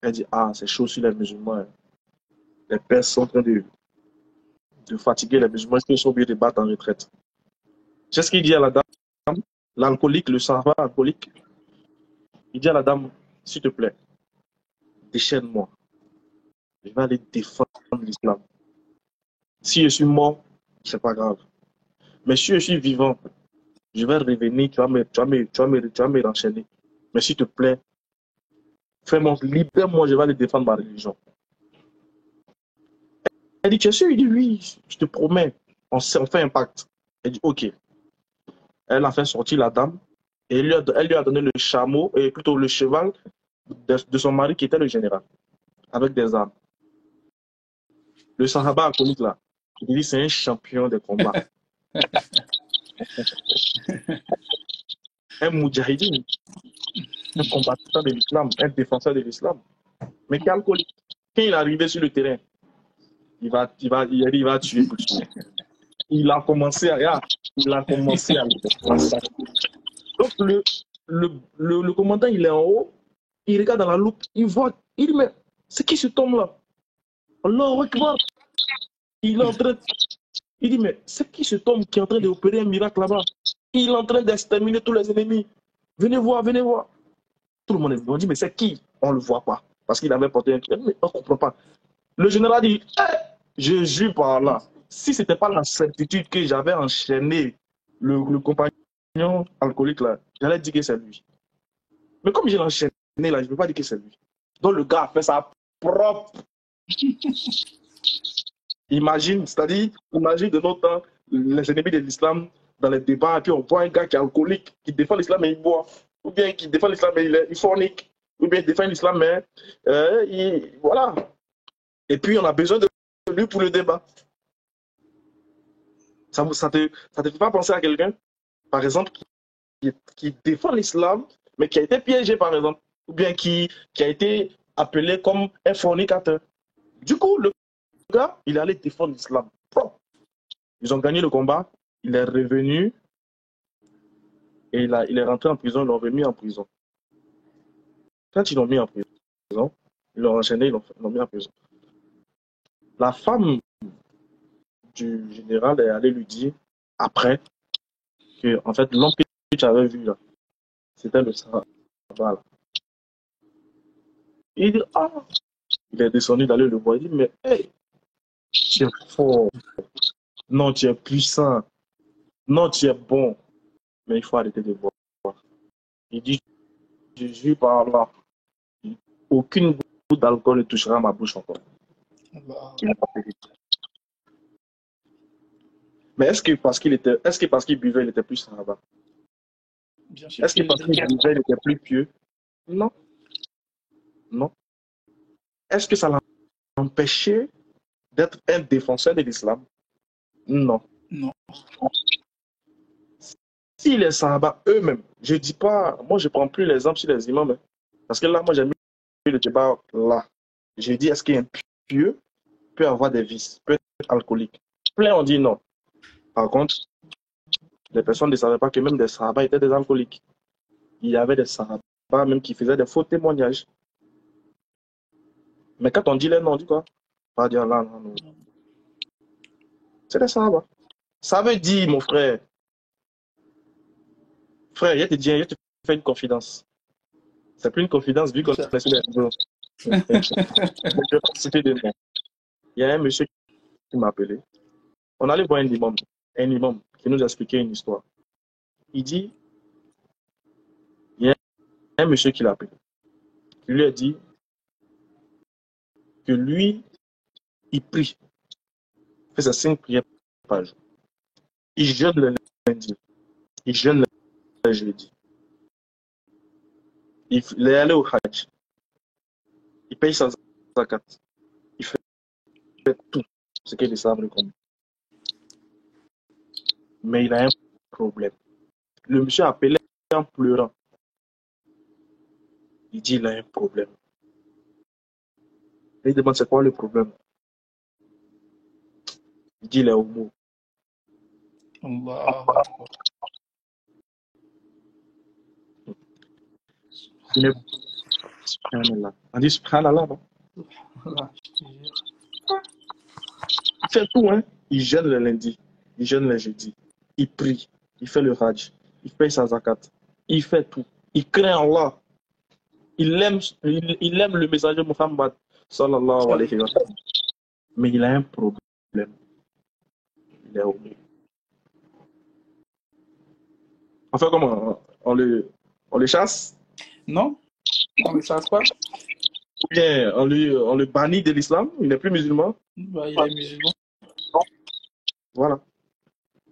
Elle dit, ah, c'est chaud sur les musulmans. Les Perses sont en train de fatiguer les musulmans qui sont obligés de battre en retraite. C'est ce qu'il dit à la dame, l'alcoolique, le sahaba alcoolique. Il dit à la dame, s'il te plaît, déchaîne-moi. Je vais aller défendre l'islam. Si je suis mort, c'est pas grave. Mais si je suis vivant, je vais revenir, tu vas me renchaîner. Mais s'il te plaît, fais-moi, libère-moi, je vais aller défendre ma religion. Elle dit, tu es sûr? Il dit, oui, je te promets, on fait un pacte. Elle dit, ok. Elle a fait sortir la dame et elle lui a donné le chameau, et plutôt le cheval de son mari qui était le général, avec des armes. Le sahaba alcoolique là, il dit, c'est un champion des combats. Un moudjahidine, un combattant de l'islam, un défenseur de l'islam, mais qui est alcoolique. Quand il est arrivé sur le terrain, il va tuer tout de suite. Il a commencé à Donc le commandant, il est en haut, il regarde dans la loupe, il voit, il dit, mais c'est qui ce homme-là? Allahu Akbar. Il est en train, il dit, mais c'est qui ce homme qui est en train d'opérer un miracle là-bas? Il est en train d'exterminer tous les ennemis. Venez voir, venez voir. Tout le monde est venu. On dit, mais c'est qui? On ne le voit pas. Parce qu'il avait porté un truc. Mais on ne comprend pas. Le général dit, je jure par là, si ce n'était pas la certitude que j'avais enchaîné le compagnon alcoolique là, j'allais dire que c'est lui. Mais comme je l'ai enchaîné là, je ne peux pas dire que c'est lui. Donc le gars a fait ça propre. Imagine, c'est-à-dire, imagine de notre temps, les ennemis de l'islam dans les débats, et puis on voit un gars qui est alcoolique, qui défend l'islam et il boit, ou bien qui défend l'islam et il fornique, ou bien il défend l'islam mais voilà. Et puis on a besoin de lui pour le débat. Ça te fait pas penser à quelqu'un, par exemple, qui défend l'islam, mais qui a été piégé, par exemple, ou bien qui a été appelé comme un fornicateur. Du coup, le gars, il est allé défendre l'islam. Ils ont gagné le combat, il est revenu et il est rentré en prison, ils l'ont remis en prison. Quand ils l'ont mis en prison, ils l'ont enchaîné, ils l'ont mis en prison. La femme du général est allée lui dire, après, que en fait, l'homme que tu avais vu là, c'était le Sahaba là. Il dit, ah, il est descendu d'aller le voir, il dit, mais hey, tu es fort, non, tu es puissant, non, tu es bon, mais il faut arrêter de boire. Il dit, je jure par là, aucune goutte d'alcool ne touchera ma bouche encore. Il n'a pas fait. Mais est-ce que parce qu'il buvait, il était plus sahaba? Est-ce que parce qu'il buvait, il était plus pieux? Non. Non. Est-ce que ça l'empêchait d'être un défenseur de l'islam? Non. Non. Si les sahaba eux-mêmes, je dis pas, moi je prends plus l'exemple sur les imams, hein, parce que là, moi j'ai mis le débat là. J'ai dit, est-ce qu'un pieux peut avoir des vices, peut être alcoolique? Plein ont dit non. Par contre, les personnes ne savaient pas que même des sahaba étaient des alcooliques. Il y avait des sahaba là-bas, même qui faisaient des faux témoignages. Mais quand on dit les noms, on dit quoi? Pas dire là, non, non. C'est des Sahaba. Ça veut dire, mon frère, je te fais une confidence. C'est plus une confidence vu qu'on est sur les réseaux. Je vais citer des noms. Il y a un monsieur qui m'a appelé. On allait voir un imam qui nous a expliqué une histoire. Il dit, il y a un monsieur qui l'a appelé. Il lui a dit que lui, il prie. Il fait ses 5 prières par jour. Il jeûne le lundi. Il jeûne le jeudi. Il est allé au Hajj. Il paye sa zakat. Il fait tout ce que les sables comme. Mais il a un problème. Le monsieur a appelé en pleurant. Il dit il a un problème. Il demande c'est quoi le problème. Il dit il est homo. Allah. Subhanallah. On dit subhanallah, non? Allah, je te jure. Il fait tout, hein. Il jeûne le lundi. Il jeûne le jeudi. Il prie. Il fait le hajj. Il paye sa zakat. Il fait tout. Il craint Allah. Il aime le messager Muhammad sallallahu alayhi wa sallam. Mais il a un problème. Il est homo. Enfin, comment? On le chasse? Non, on ne le chasse pas. Ou bien on le bannit de l'islam? Il n'est plus musulman? Bah, il est musulman. Voilà.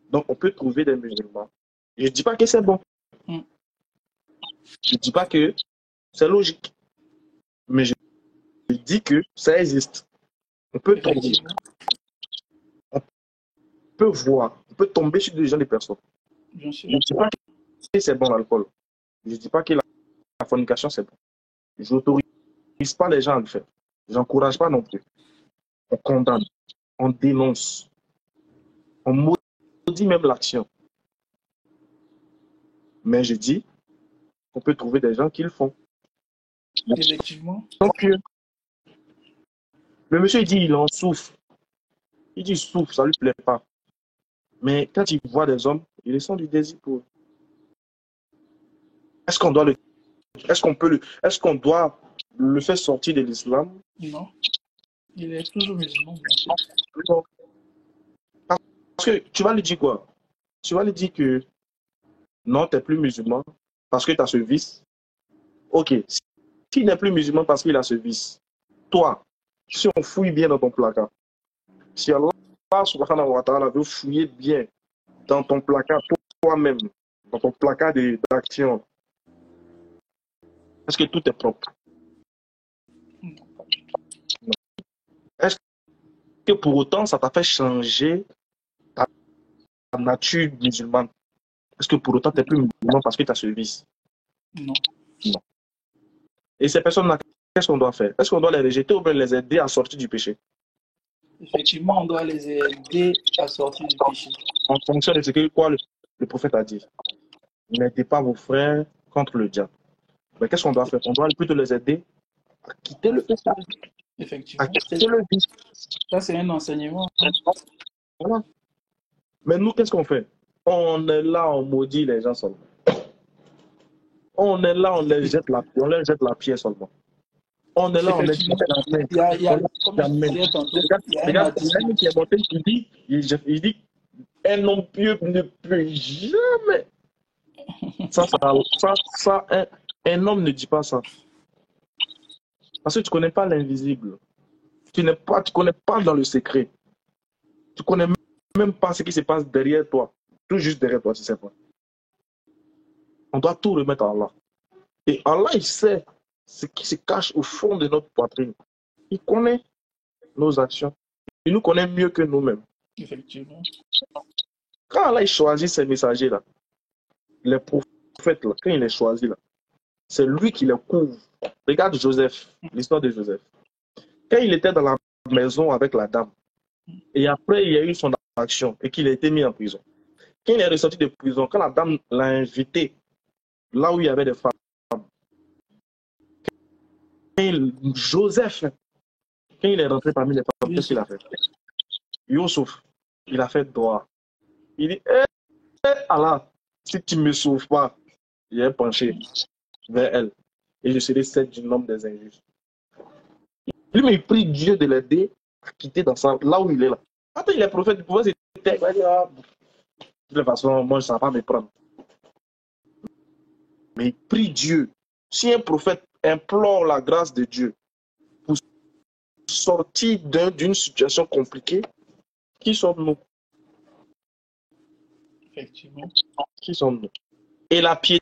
Donc, on peut trouver des musulmans. Je ne dis pas que c'est bon. Je ne dis pas que c'est logique. Mais je dis que ça existe. On peut tomber. On peut voir. On peut tomber sur des gens, des personnes. Bien sûr. Je ne dis pas que c'est bon l'alcool. Je ne dis pas que la fornication, c'est bon. Je n'autorise pas les gens à le faire. Je n'encourage pas non plus. On condamne. On dénonce. On maudit même l'action. Mais je dis qu'on peut trouver des gens qui le font. Effectivement. Donc, le monsieur dit il en souffre. Il dit il souffre, ça ne lui plaît pas. Mais quand il voit des hommes, il ressent du désir pour eux. Est-ce qu'on doit le faire sortir de l'islam? Non. Il est toujours musulman, bien sûr. Non. Parce que tu vas lui dire quoi? Tu vas lui dire que non, tu n'es plus musulman parce que tu as ce vice. Ok. S'il n'est plus musulman parce qu'il a ce vice, toi, si on fouille bien dans ton placard, si Allah subhanahu wa ta'ala veut fouiller bien dans ton placard, toi-même, dans ton placard d'action, est-ce que tout est propre? Non. Est-ce que pour autant, ça t'a fait changer ta nature musulmane? Est-ce que pour autant, tu n'es plus musulman parce que tu as ce vice? Non. Non. Et ces personnes-là, qu'est-ce qu'on doit faire? Est-ce qu'on doit les rejeter ou bien les aider à sortir du péché? Effectivement, on doit les aider à sortir du péché. En fonction de ce que quoi le prophète a dit. N'aidez pas vos frères contre le diable. Mais qu'est-ce qu'on doit faire? On doit plutôt les aider à quitter le péché. Effectivement. À quitter le vice. Ça, c'est un enseignement. Voilà. Mais nous, qu'est-ce qu'on fait? On est là, on maudit les gens seulement. On est là, on leur jette la pierre seulement. On est là, on les jette la main. Regarde, celui qui est monté, il dit, un homme pieux ne peut jamais. Un homme ne dit pas ça. Parce que tu ne connais pas l'invisible. Tu ne connais pas dans le secret. Tu ne connais même pas ce qui se passe derrière toi. Tout juste derrière toi, tu ne sais pas. On doit tout remettre à Allah. Et Allah, il sait ce qui se cache au fond de notre poitrine. Il connaît nos actions. Il nous connaît mieux que nous-mêmes. Effectivement. Quand Allah il choisit ces messagers-là, les prophètes-là, quand il les choisit, là, c'est lui qui les couvre. Regarde Joseph, l'histoire de Joseph. Quand il était dans la maison avec la dame, et après il y a eu son action et qu'il a été mis en prison. Quand il est ressorti de prison, quand la dame l'a invité, là où il y avait des femmes, Joseph, quand il est rentré parmi les femmes, qu'est-ce qu'il a fait? Youssouf, il a fait droit. Il dit, Allah, si tu ne me sauves pas, il est penché vers elle. Et je serai celle du nombre des injustes. Lui, il prie Dieu de l'aider à quitter dans là où il est là. Attends, il est prophète, il pouvait se taire, il va dire, de toute façon, moi, je ne sais pas me prendre. Mais il prie Dieu. Si un prophète implore la grâce de Dieu pour sortir d'une situation compliquée, qui sommes-nous? Effectivement. Qui sommes-nous? Et la piété,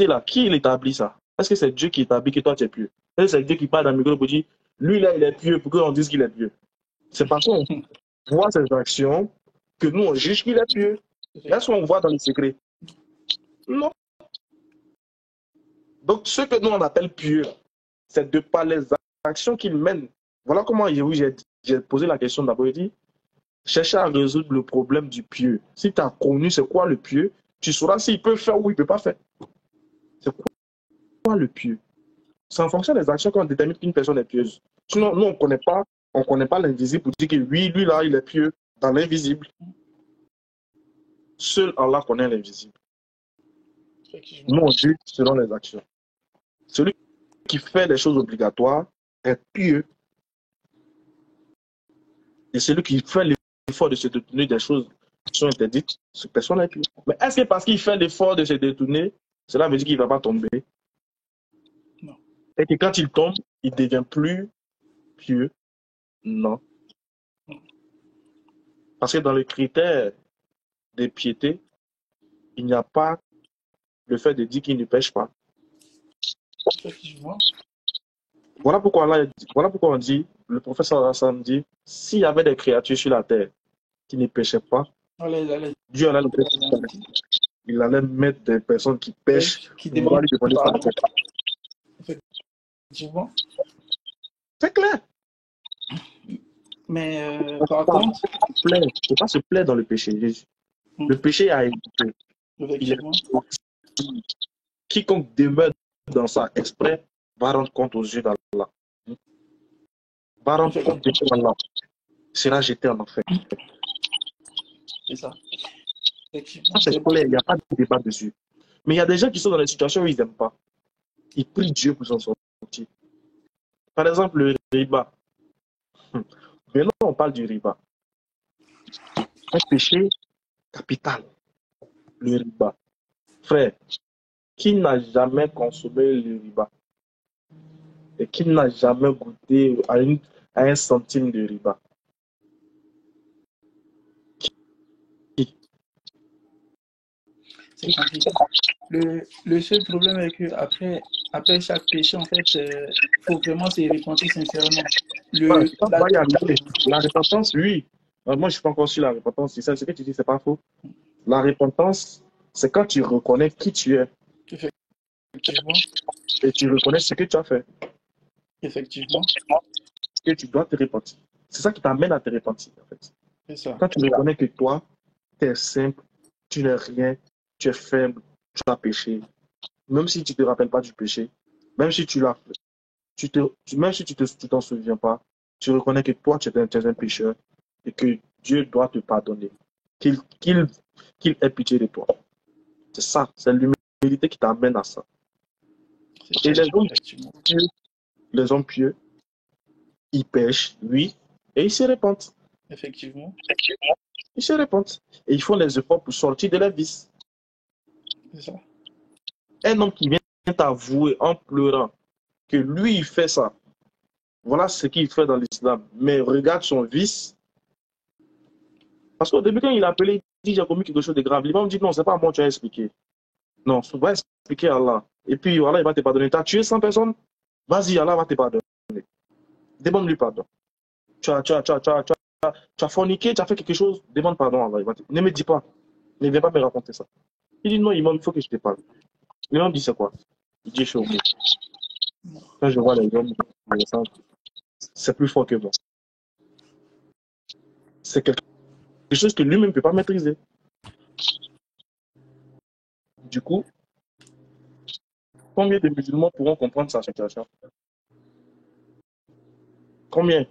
là, qui l'établit ça? Est-ce que c'est Dieu qui établit que toi, tu es pieux? Est-ce que c'est Dieu qui parle dans le micro pour dire, lui, là, il est pieux, pour qu'on dise qu'il est pieux? C'est parce qu'on voit ses actions que nous, on juge qu'il est pieux. Est-ce qu'on voit dans le secret? Non. Donc, ce que nous, on appelle pieux, c'est de par les actions qu'il mène. Voilà comment j'ai posé la question d'abord. Il dit, chercher à résoudre le problème du pieux. Si tu as connu c'est quoi le pieux, tu sauras s'il peut faire ou il ne peut pas faire. C'est quoi le pieux? C'est en fonction des actions qu'on détermine qu'une personne est pieuse. Sinon, nous, on ne connaît pas l'invisible pour dire que oui, lui là, il est pieux dans l'invisible. Seul Allah connaît l'invisible. Nous, on juge selon les actions. Celui qui fait les choses obligatoires est pieux. Et celui qui fait l'effort de se détourner des choses qui sont interdites, cette personne est pieux. Mais est-ce que parce qu'il fait l'effort de se détourner, cela veut dire qu'il ne va pas tomber? Non. Et que quand il tombe, il ne devient plus pieux? Non. Parce que dans le critère de piété, il n'y a pas le fait de dire qu'il ne pêche pas. Effectivement. Voilà pourquoi on dit, le prophète Hassan dit, s'il y avait des créatures sur la terre qui ne pêchaient pas, Dieu allait il allait mettre des personnes qui pêchent, qui demandent pardon. Effectivement. C'est clair. Mais par contre, il ne faut pas se plaire dans le péché. Le péché a été. Quiconque demeure dans ça exprès va rendre compte aux yeux d'Allah. Va rendre compte d'Allah. Sera jeté en enfer. C'est ça. Ça, c'est clair, il n'y a pas de débat dessus. Mais il y a des gens qui sont dans des situations où ils n'aiment pas. Ils prient Dieu pour s'en sortir. Par exemple, le riba. Maintenant, on parle du riba. Un péché capital. Le riba. Frère, qui n'a jamais consommé le riba et qui n'a jamais goûté à un centime de riba? C'est compliqué. Le seul problème est que après chaque péché, en fait, faut vraiment se repentir sincèrement. La repentance, oui. Moi, je ne suis pas encore sur la repentance. C'est ce que tu dis, c'est pas faux. La repentance, c'est quand tu reconnais qui tu es. Effectivement. Et tu reconnais ce que tu as fait. Effectivement. Et tu dois te repentir. C'est ça qui t'amène à te repentir, en fait. C'est ça. Quand tu reconnais que toi, tu es simple, tu n'es rien, tu es faible, tu as péché. Même si tu ne te rappelles pas du péché, même si tu l'as fait, même si tu t'en souviens pas, tu reconnais que toi, tu es un pécheur et que Dieu doit te pardonner. Qu'il ait pitié de toi. C'est ça, c'est l'humilité qui t'amène à ça. Et les hommes pieux, ils pêchent, oui, et ils se répandent. Effectivement. Ils se répandent. Et ils font les efforts pour sortir de la vice. C'est ça. Un homme qui vient t'avouer en pleurant que lui, il fait ça. Voilà ce qu'il fait dans l'islam. Mais regarde son vice. Parce qu'au début, quand il a appelé, il dit j'ai commis quelque chose de grave. L'imam dit non, c'est pas moi, tu as expliqué. Non, tu vas expliquer à Allah. Et puis voilà, il va te pardonner. Tu as tué 100 personnes, vas-y, Allah va te pardonner. Demande-lui pardon. Tu as forniqué, tu as fait quelque chose, demande pardon à Allah. Ne me dis pas. Ne viens pas me raconter ça. Il dit non, imam, il faut que je te parle. L'imam dit c'est quoi? Il dit je suis ok. Quand je vois les hommes, c'est plus fort que moi. C'est quelque chose que lui-même ne peut pas maîtriser. Du coup, combien de musulmans pourront comprendre sa situation? Combien?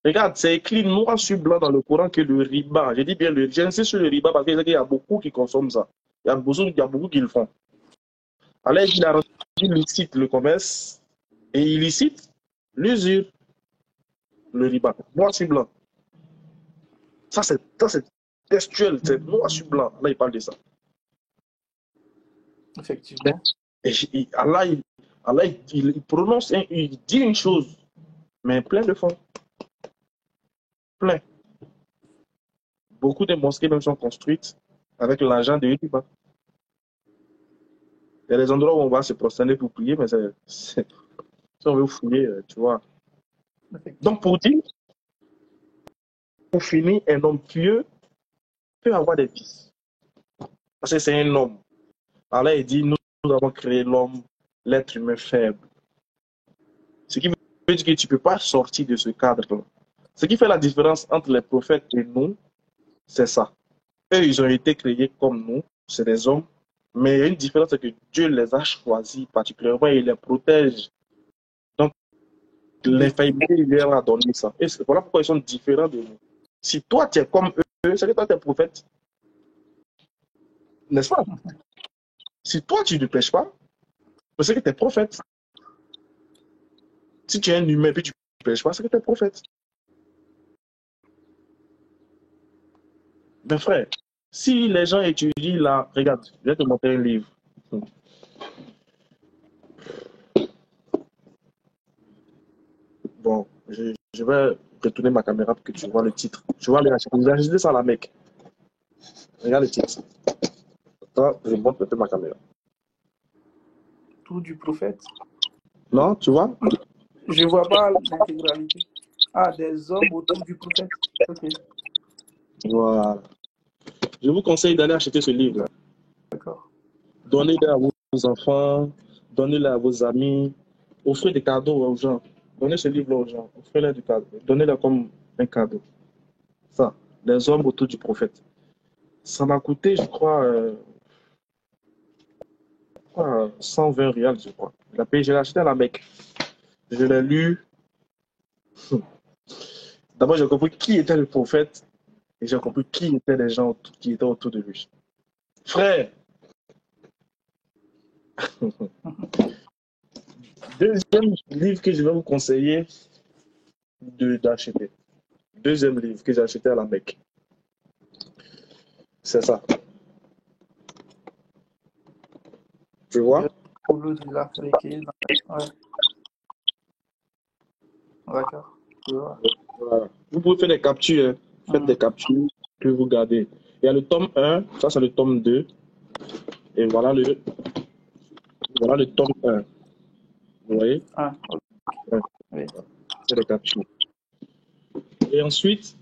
Regarde, c'est écrit noir sur blanc dans le Coran que le riba, je dis bien le, j'insiste sur le riba parce qu'il y a beaucoup qui consomment ça. Il y a beaucoup qui le font. Alors, il a rendu licite le commerce et illicite l'usure, le riba. Noir sur blanc. Ça, c'est textuel, c'est noir sur blanc. Là, il parle de ça. Effectivement. Et Allah, il prononce, il dit une chose, mais plein de fois. Plein. Beaucoup de mosquées même sont construites avec l'argent de riba. Il y a des endroits où on va se prosterner pour prier, mais si on veut fouiller, tu vois. Donc, pour dire, pour finir, un homme pieux peut avoir des vices. Parce que c'est un homme. Allah, il dit, nous avons créé l'homme, l'être humain faible. Ce qui veut dire que tu ne peux pas sortir de ce cadre-là. Ce qui fait la différence entre les prophètes et nous, c'est ça. Eux, ils ont été créés comme nous, c'est des hommes. Mais il y a une différence, c'est que Dieu les a choisis particulièrement et il les protège. Donc, l'infaillibilité, il leur a donné ça. Et voilà pourquoi ils sont différents de nous. Si toi, tu es comme eux, c'est que toi, tu es prophète. N'est-ce pas? Si toi, tu ne pêches pas, c'est que tu es prophète. Si tu es un humain et tu ne pêches pas, c'est que tu es prophète. Mais frère, si les gens étudient là, regarde, je vais te montrer un livre. Bon, je vais retourner ma caméra pour que tu vois le titre. Tu vois, j'ai acheté ça à la Mecque. Regarde le titre. Attends, je montre un peu ma caméra. Tout du prophète. Non, tu vois? Je ne vois pas l'intégralité. Ah, des hommes autour du prophète. Ok. Voilà. Je vous conseille d'aller acheter ce livre. D'accord. Donnez-le à vos enfants, donnez-le à vos amis, offrez des cadeaux aux gens. Donnez ce livre aux gens, offrez-le du cadeau. Donnez-le comme un cadeau. Ça, les hommes autour du prophète. Ça m'a coûté, je crois, 120 rials, je crois. Je l'ai acheté à la Mecque. Je l'ai lu. D'abord, j'ai compris qui était le prophète et j'ai compris qui étaient les gens qui étaient autour de lui. Frère, deuxième livre que je vais vous conseiller d'acheter. Deuxième livre que j'ai acheté à la Mecque. C'est ça. Tu vois? Ouais. D'accord. Voilà. Vous pouvez faire des captures. Hein. Faites des captures que vous gardez. Il y a le tome 1, ça c'est le tome 2. Et voilà le tome 1. Vous voyez? Ah, okay. Oui. C'est des captures. Et ensuite,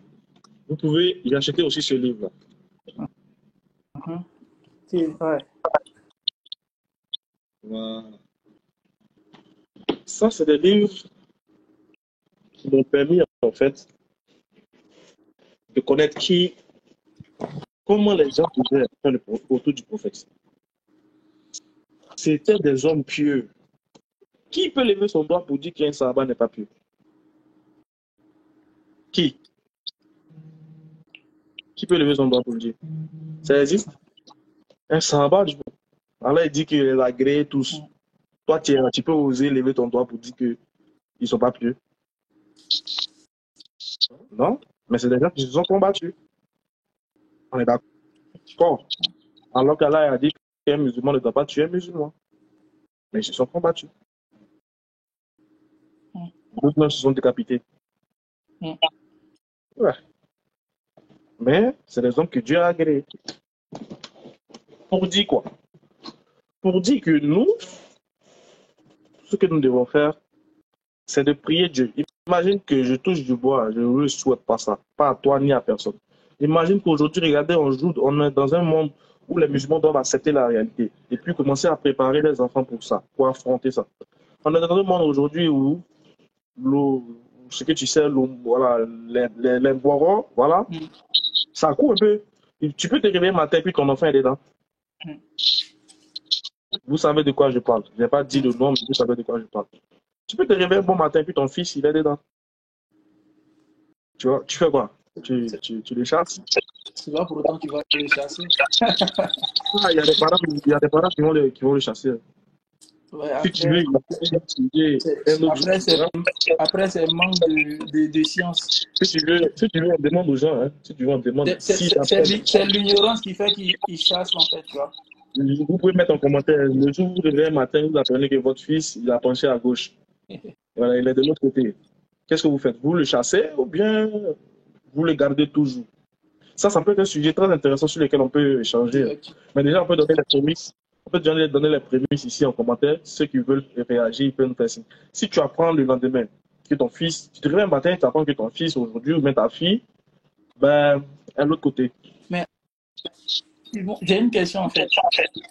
vous pouvez y acheter aussi ce livre-là. Ouais. Voilà. Ça, c'est des livres qui m'ont permis, en fait, de connaître comment les gens pouvaient faire autour du prophète. C'était des hommes pieux. Qui peut lever son doigt pour dire qu'un sahaba n'est pas pieux? Qui peut lever son doigt pour le dire? Ça existe? Un sahaba, Allah dit qu'il les a agréés tous. Toi, tu peux oser lever ton doigt pour dire qu'ils ne sont pas pieux. Non? Mais c'est des gens qui se sont combattus. On est d'accord. Alors qu'Allah a dit qu'un musulman ne doit pas tuer un musulman. Mais ils se sont combattus. D'autres même se sont décapités. Ouais. Mais c'est des hommes que Dieu a agréés. Pour dire quoi? Pour dire que nous, ce que nous devons faire, c'est de prier Dieu. Imagine que je touche du bois, je ne souhaite pas ça, pas à toi ni à personne. Imagine qu'aujourd'hui, regardez, on est dans un monde où les musulmans doivent accepter la réalité et puis commencer à préparer les enfants pour ça, pour affronter ça. On est dans un monde aujourd'hui où ce que tu sais, voilà, les boirons, voilà, ça court un peu. Tu peux te réveiller matin et puis ton enfant est dedans. Vous savez de quoi je parle. Je n'ai pas dit le nom, mais vous savez de quoi je parle. Tu peux te réveiller un bon matin et puis ton fils, il est dedans. Tu vois, tu fais quoi? Tu les chasses? C'est pas pour autant que tu vas les chasser. Ah, il y a des parents qui vont le chasser. Ouais, Si tu veux, il va étudier un autre jour. après, c'est manque de science. Si tu veux, on demande aux gens, hein. Si tu veux, on demande. C'est l'ignorance qui fait qu'ils chassent, en fait, tu vois. Vous pouvez mettre en commentaire, le jour où vous réveillez un matin, vous apprenez que votre fils, il a penché à gauche. Voilà, il est de l'autre côté. Qu'est-ce que vous faites? Vous le chassez ou bien vous le gardez toujours? Ça peut être un sujet très intéressant sur lequel on peut échanger. Mais déjà, on peut donner les prémices. On peut déjà donner les prémices ici en commentaire. Ceux qui veulent réagir, ils peuvent nous faire signe. Si tu apprends le lendemain que ton fils, tu te réveilles un matin et tu apprends que ton fils aujourd'hui ou même ta fille, ben, à l'autre côté. Mais j'ai une question en fait.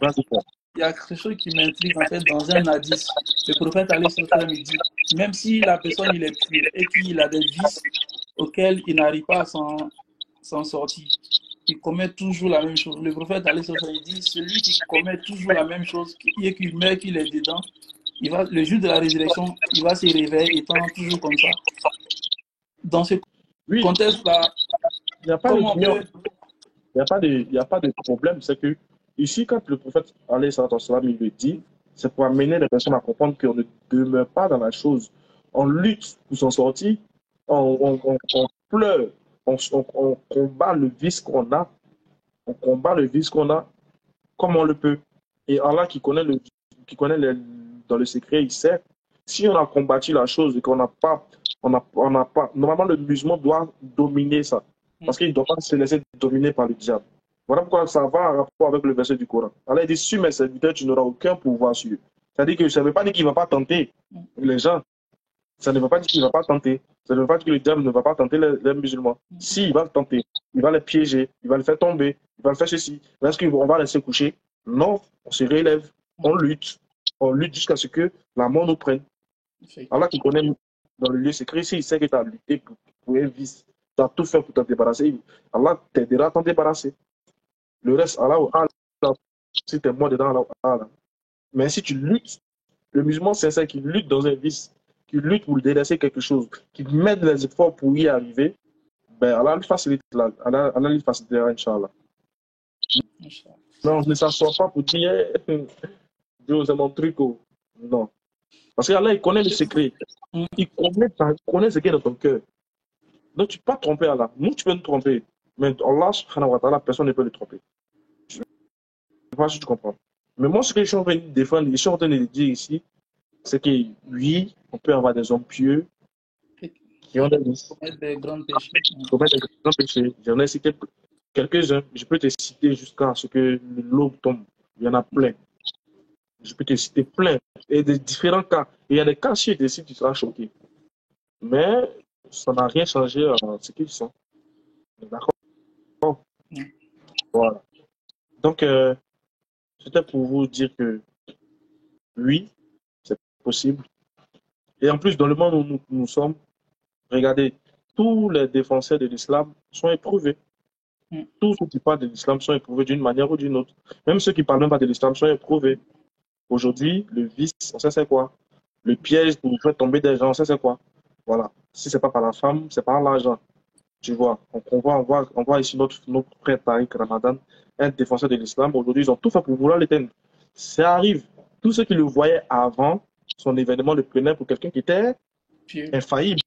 Vas-y, quoi. Il y a quelque chose qui m'intrigue en fait dans un hadith. Le prophète alayhi salam il dit, même si la personne il est pur et qu'il a des vices auxquels il n'arrive pas à s'en sortir, il commet toujours la même chose. Le prophète alayhi salam il dit, celui qui commet toujours la même chose et qu'il meurt, qu'il est dedans, le jour de la résurrection, il va se réveiller étant toujours comme ça. Dans ce contexte-là, il n'y a pas de problème. C'est que ici, quand le prophète alayhi salam il le dit, c'est pour amener les personnes à comprendre qu'on ne demeure pas dans la chose. On lutte pour s'en sortir, on pleure, on combat le vice qu'on a, comme on le peut. Et Allah qui connaît dans le secret, il sait. Si on a combattu la chose et qu'on n'a pas, normalement le musulman doit dominer ça. Parce qu'il ne doit pas se laisser dominer par le diable. Voilà pourquoi ça va en rapport avec le verset du Coran. Allah dit, sur mes serviteurs, tu n'auras aucun pouvoir sur eux. C'est-à-dire que ça ne veut pas dire qu'il ne va pas tenter les gens. Ça ne veut pas dire qu'il ne va pas tenter. Ça ne veut pas dire que le diable ne va pas tenter les musulmans. Si, il va le tenter. Il va les piéger. Il va les faire tomber. Il va le faire ceci. Est-ce qu'on va laisser coucher? Non. On se relève. On lutte. On lutte jusqu'à ce que la mort nous prenne. Allah qui connaît dans le lieu secret, il sait que tu as lutté pour un vice. Tu as tout fait pour t'en débarrasser. Allah t'aidera à t'en débarrasser. Le reste, Allah, si tu es mort dedans, Allah. Mais si tu luttes, le musulman sincère qui lutte dans un vice, qui lutte pour délaisser quelque chose, qui met des efforts pour y arriver, ben Allah lui facilitera, Inch'Allah. Non, ne s'assoit pas pour dire, Dieu, c'est mon truc. Non. Parce qu'Allah, il connaît le secret. Il connaît ce qui est dans ton cœur. Donc, tu ne peux pas tromper Allah. Nous, tu peux nous tromper. Mais Allah, subhanahu wa ta'ala, personne ne peut le tromper. Je ne sais pas si tu comprends. Mais moi, ce que je suis en train de défendre, je suis en train de dire ici, c'est que oui, on peut avoir des hommes pieux qui ont des grands péchés. J'en ai cité quelques-uns. Je peux te citer jusqu'à ce que l'aube tombe. Il y en a plein. Je peux te citer plein. Et de différents cas. Et il y a des cas si tu seras choqué. Mais ça n'a rien changé à ce qu'ils sont. D'accord? Voilà. Donc, c'était pour vous dire que oui, c'est possible. Et en plus, dans le monde où nous sommes, regardez, tous les défenseurs de l'islam sont éprouvés. Tous ceux qui parlent de l'islam sont éprouvés d'une manière ou d'une autre. Même ceux qui ne parlent même pas de l'islam sont éprouvés. Aujourd'hui, le vice, on sait c'est quoi. Le piège pour faire tomber des gens, on sait c'est quoi. Voilà. Si ce n'est pas par la femme, c'est par l'argent. Tu vois. Donc, on voit ici notre frère Tariq Ramadan, un défenseur de l'islam. Aujourd'hui, ils ont tout fait pour vouloir l'éteindre. Ça arrive. Tous ceux qui le voyaient avant, son événement le prenaient pour quelqu'un qui était infaillible.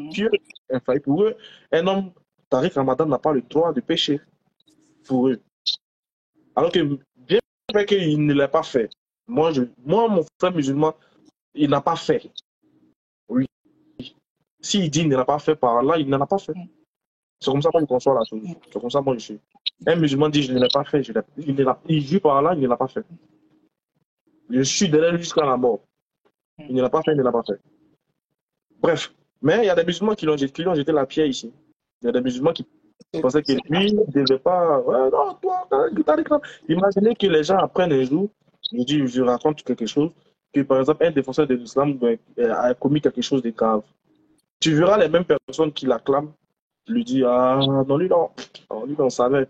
Dieu, infaillible pour eux. Un homme, Tariq Ramadan, n'a pas le droit de pécher pour eux. Alors que bien qu'il ne l'ait pas fait. Moi, mon frère musulman, il n'a pas fait. Oui. S'il dit qu'il ne l'a pas fait par Allah, il n'en a pas fait. C'est comme ça que je conçois la chose. C'est comme ça que moi je suis. Un musulman dit je ne l'ai pas fait. Il jure par Allah, il ne l'a pas fait. Je suis derrière lui jusqu'à la mort. Il ne l'a pas fait, il ne l'a pas fait. Bref. Mais il y a des musulmans qui l'ont jeté la pierre ici. Il y a des musulmans qui pensaient que lui ne devait pas. Ouais, non, toi, imaginez que les gens apprennent un jour, je raconte quelque chose, que par exemple un défenseur de l'islam a commis quelque chose de grave. Tu verras les mêmes personnes qui l'acclament, lui disent ah non, lui non, on savait.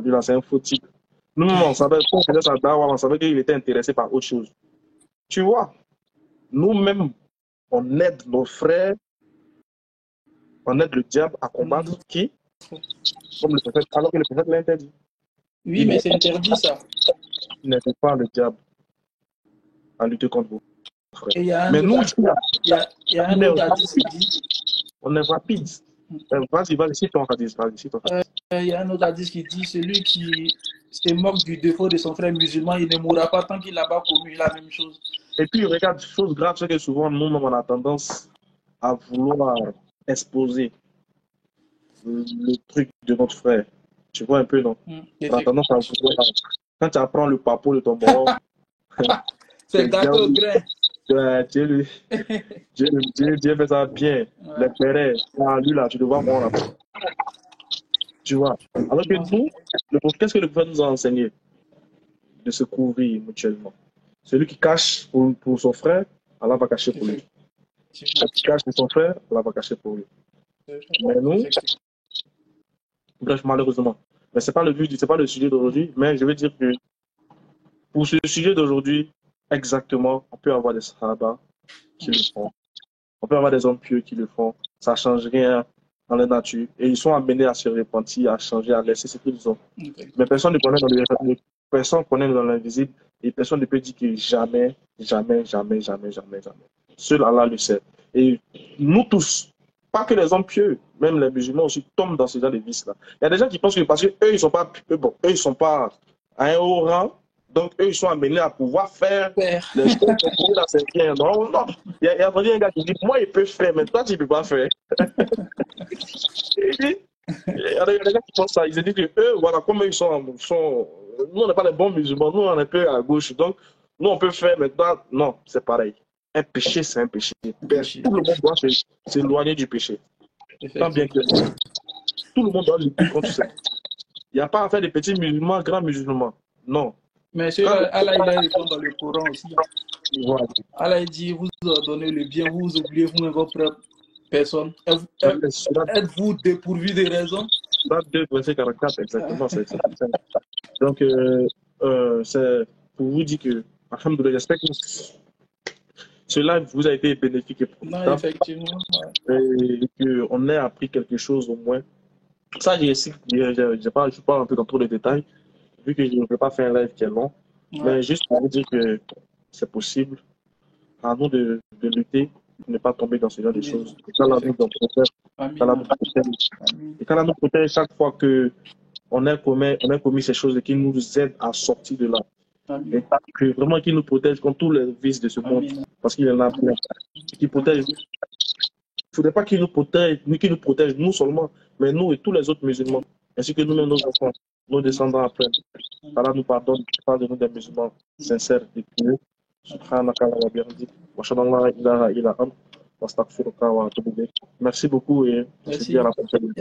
Lui là, c'est un faux type. Nous, on savait, on savait qu'il était intéressé par autre chose. Tu vois, nous-mêmes, on aide nos frères On aide le diable à combattre qui? Comme le prophète, alors que le prophète l'a interdit. Oui, mais c'est interdit ça. Il n'aide pas le diable à lutter contre vous. Et il y a un Mais nous, autre, il y a un autre hadith qui dit, on est rapide. Vas-y, cite ton hadith. il y a un autre hadith qui dit, celui qui se moque du défaut de son frère musulman, il ne mourra pas tant qu'il n'a pas commis la même chose. Et puis, regarde, chose grave, c'est que souvent, nous, on a tendance à vouloir exposer le truc de notre frère. Tu vois un peu, non? On a tendance à vouloir... Quand tu apprends le papo de ton mort, c'est gâteau au grain. Dieu fait ça bien. Ouais. Les pères, lui là, tu dois voir là. Tu vois. Alors que nous, qu'est-ce que le prophète nous a enseigné? De se couvrir mutuellement. Celui qui cache pour son frère, Allah va cacher pour lui. Celui qui cache pour son frère, Allah va cacher pour lui. Mais nous, bref, malheureusement. Mais c'est pas le sujet d'aujourd'hui, mais je veux dire que pour ce sujet d'aujourd'hui, exactement, on peut avoir des sahaba qui le font. On peut avoir des hommes pieux qui le font. Ça ne change rien dans la nature. Et ils sont amenés à se repentir, à changer, à laisser ce qu'ils ont. Mais personne ne connaît dans le personne connaît dans l'invisible et personne ne peut dire que jamais. Seul Allah le sait. Et nous tous, pas que les hommes pieux, même les musulmans aussi tombent dans ce genre de vices-là. Il y a des gens qui pensent que parce qu'eux, ils ne sont pas à un haut rang, donc eux, ils sont amenés à pouvoir faire les choses pour la cinquième. Non. Il y a un gars qui dit, moi, il peut faire, mais toi, tu ne peux pas faire. Il y a des gens qui pensent ça. Ils se disent que eux, voilà, comme ils sont nous, on n'est pas les bons musulmans, nous, on est un peu à gauche. Donc, nous, on peut faire, mais toi, non, c'est pareil. Un péché, c'est un péché. Tout le monde doit s'éloigner du péché. Tant bien que tout le monde doit lutter contre ça. Il n'y a pas à faire des petits musulmans, grands musulmans. Non. Mais Allah, il a répondu dans le Coran aussi. Voilà. Allah, il dit, vous ordonnez le bien, vous oubliez vous-même votre propre personne. Êtes-vous dépourvu de raison? 22, verset 44, exactement. Donc, c'est pour vous dire que, alhamdoulilah, j'espère que cela vous a été bénéfique et profitable. Non, effectivement. Ouais. Et qu'on ait appris quelque chose au moins. Ça, je parle un peu dans trop de détails, vu que je ne peux pas faire un live qui est long. Ouais. Mais juste pour vous dire que c'est possible. À nous de lutter, de ne pas tomber dans ce genre de choses. Et quand nous protège chaque fois qu'on a commis ces choses et qu'il nous aide à sortir de là. Amen. Et que vraiment qu'il nous protège contre tous les vices de ce monde. Amen. Parce qu'il y en a plein. Qui protège. Il ne faudrait pas qu'il nous protège, nous seulement, mais nous et tous les autres musulmans, ainsi que nous-mêmes, nos enfants, nos descendants après. Allah nous pardonne, parle de nous des musulmans sincères et pieux. Merci beaucoup et on se dit à la prochaine.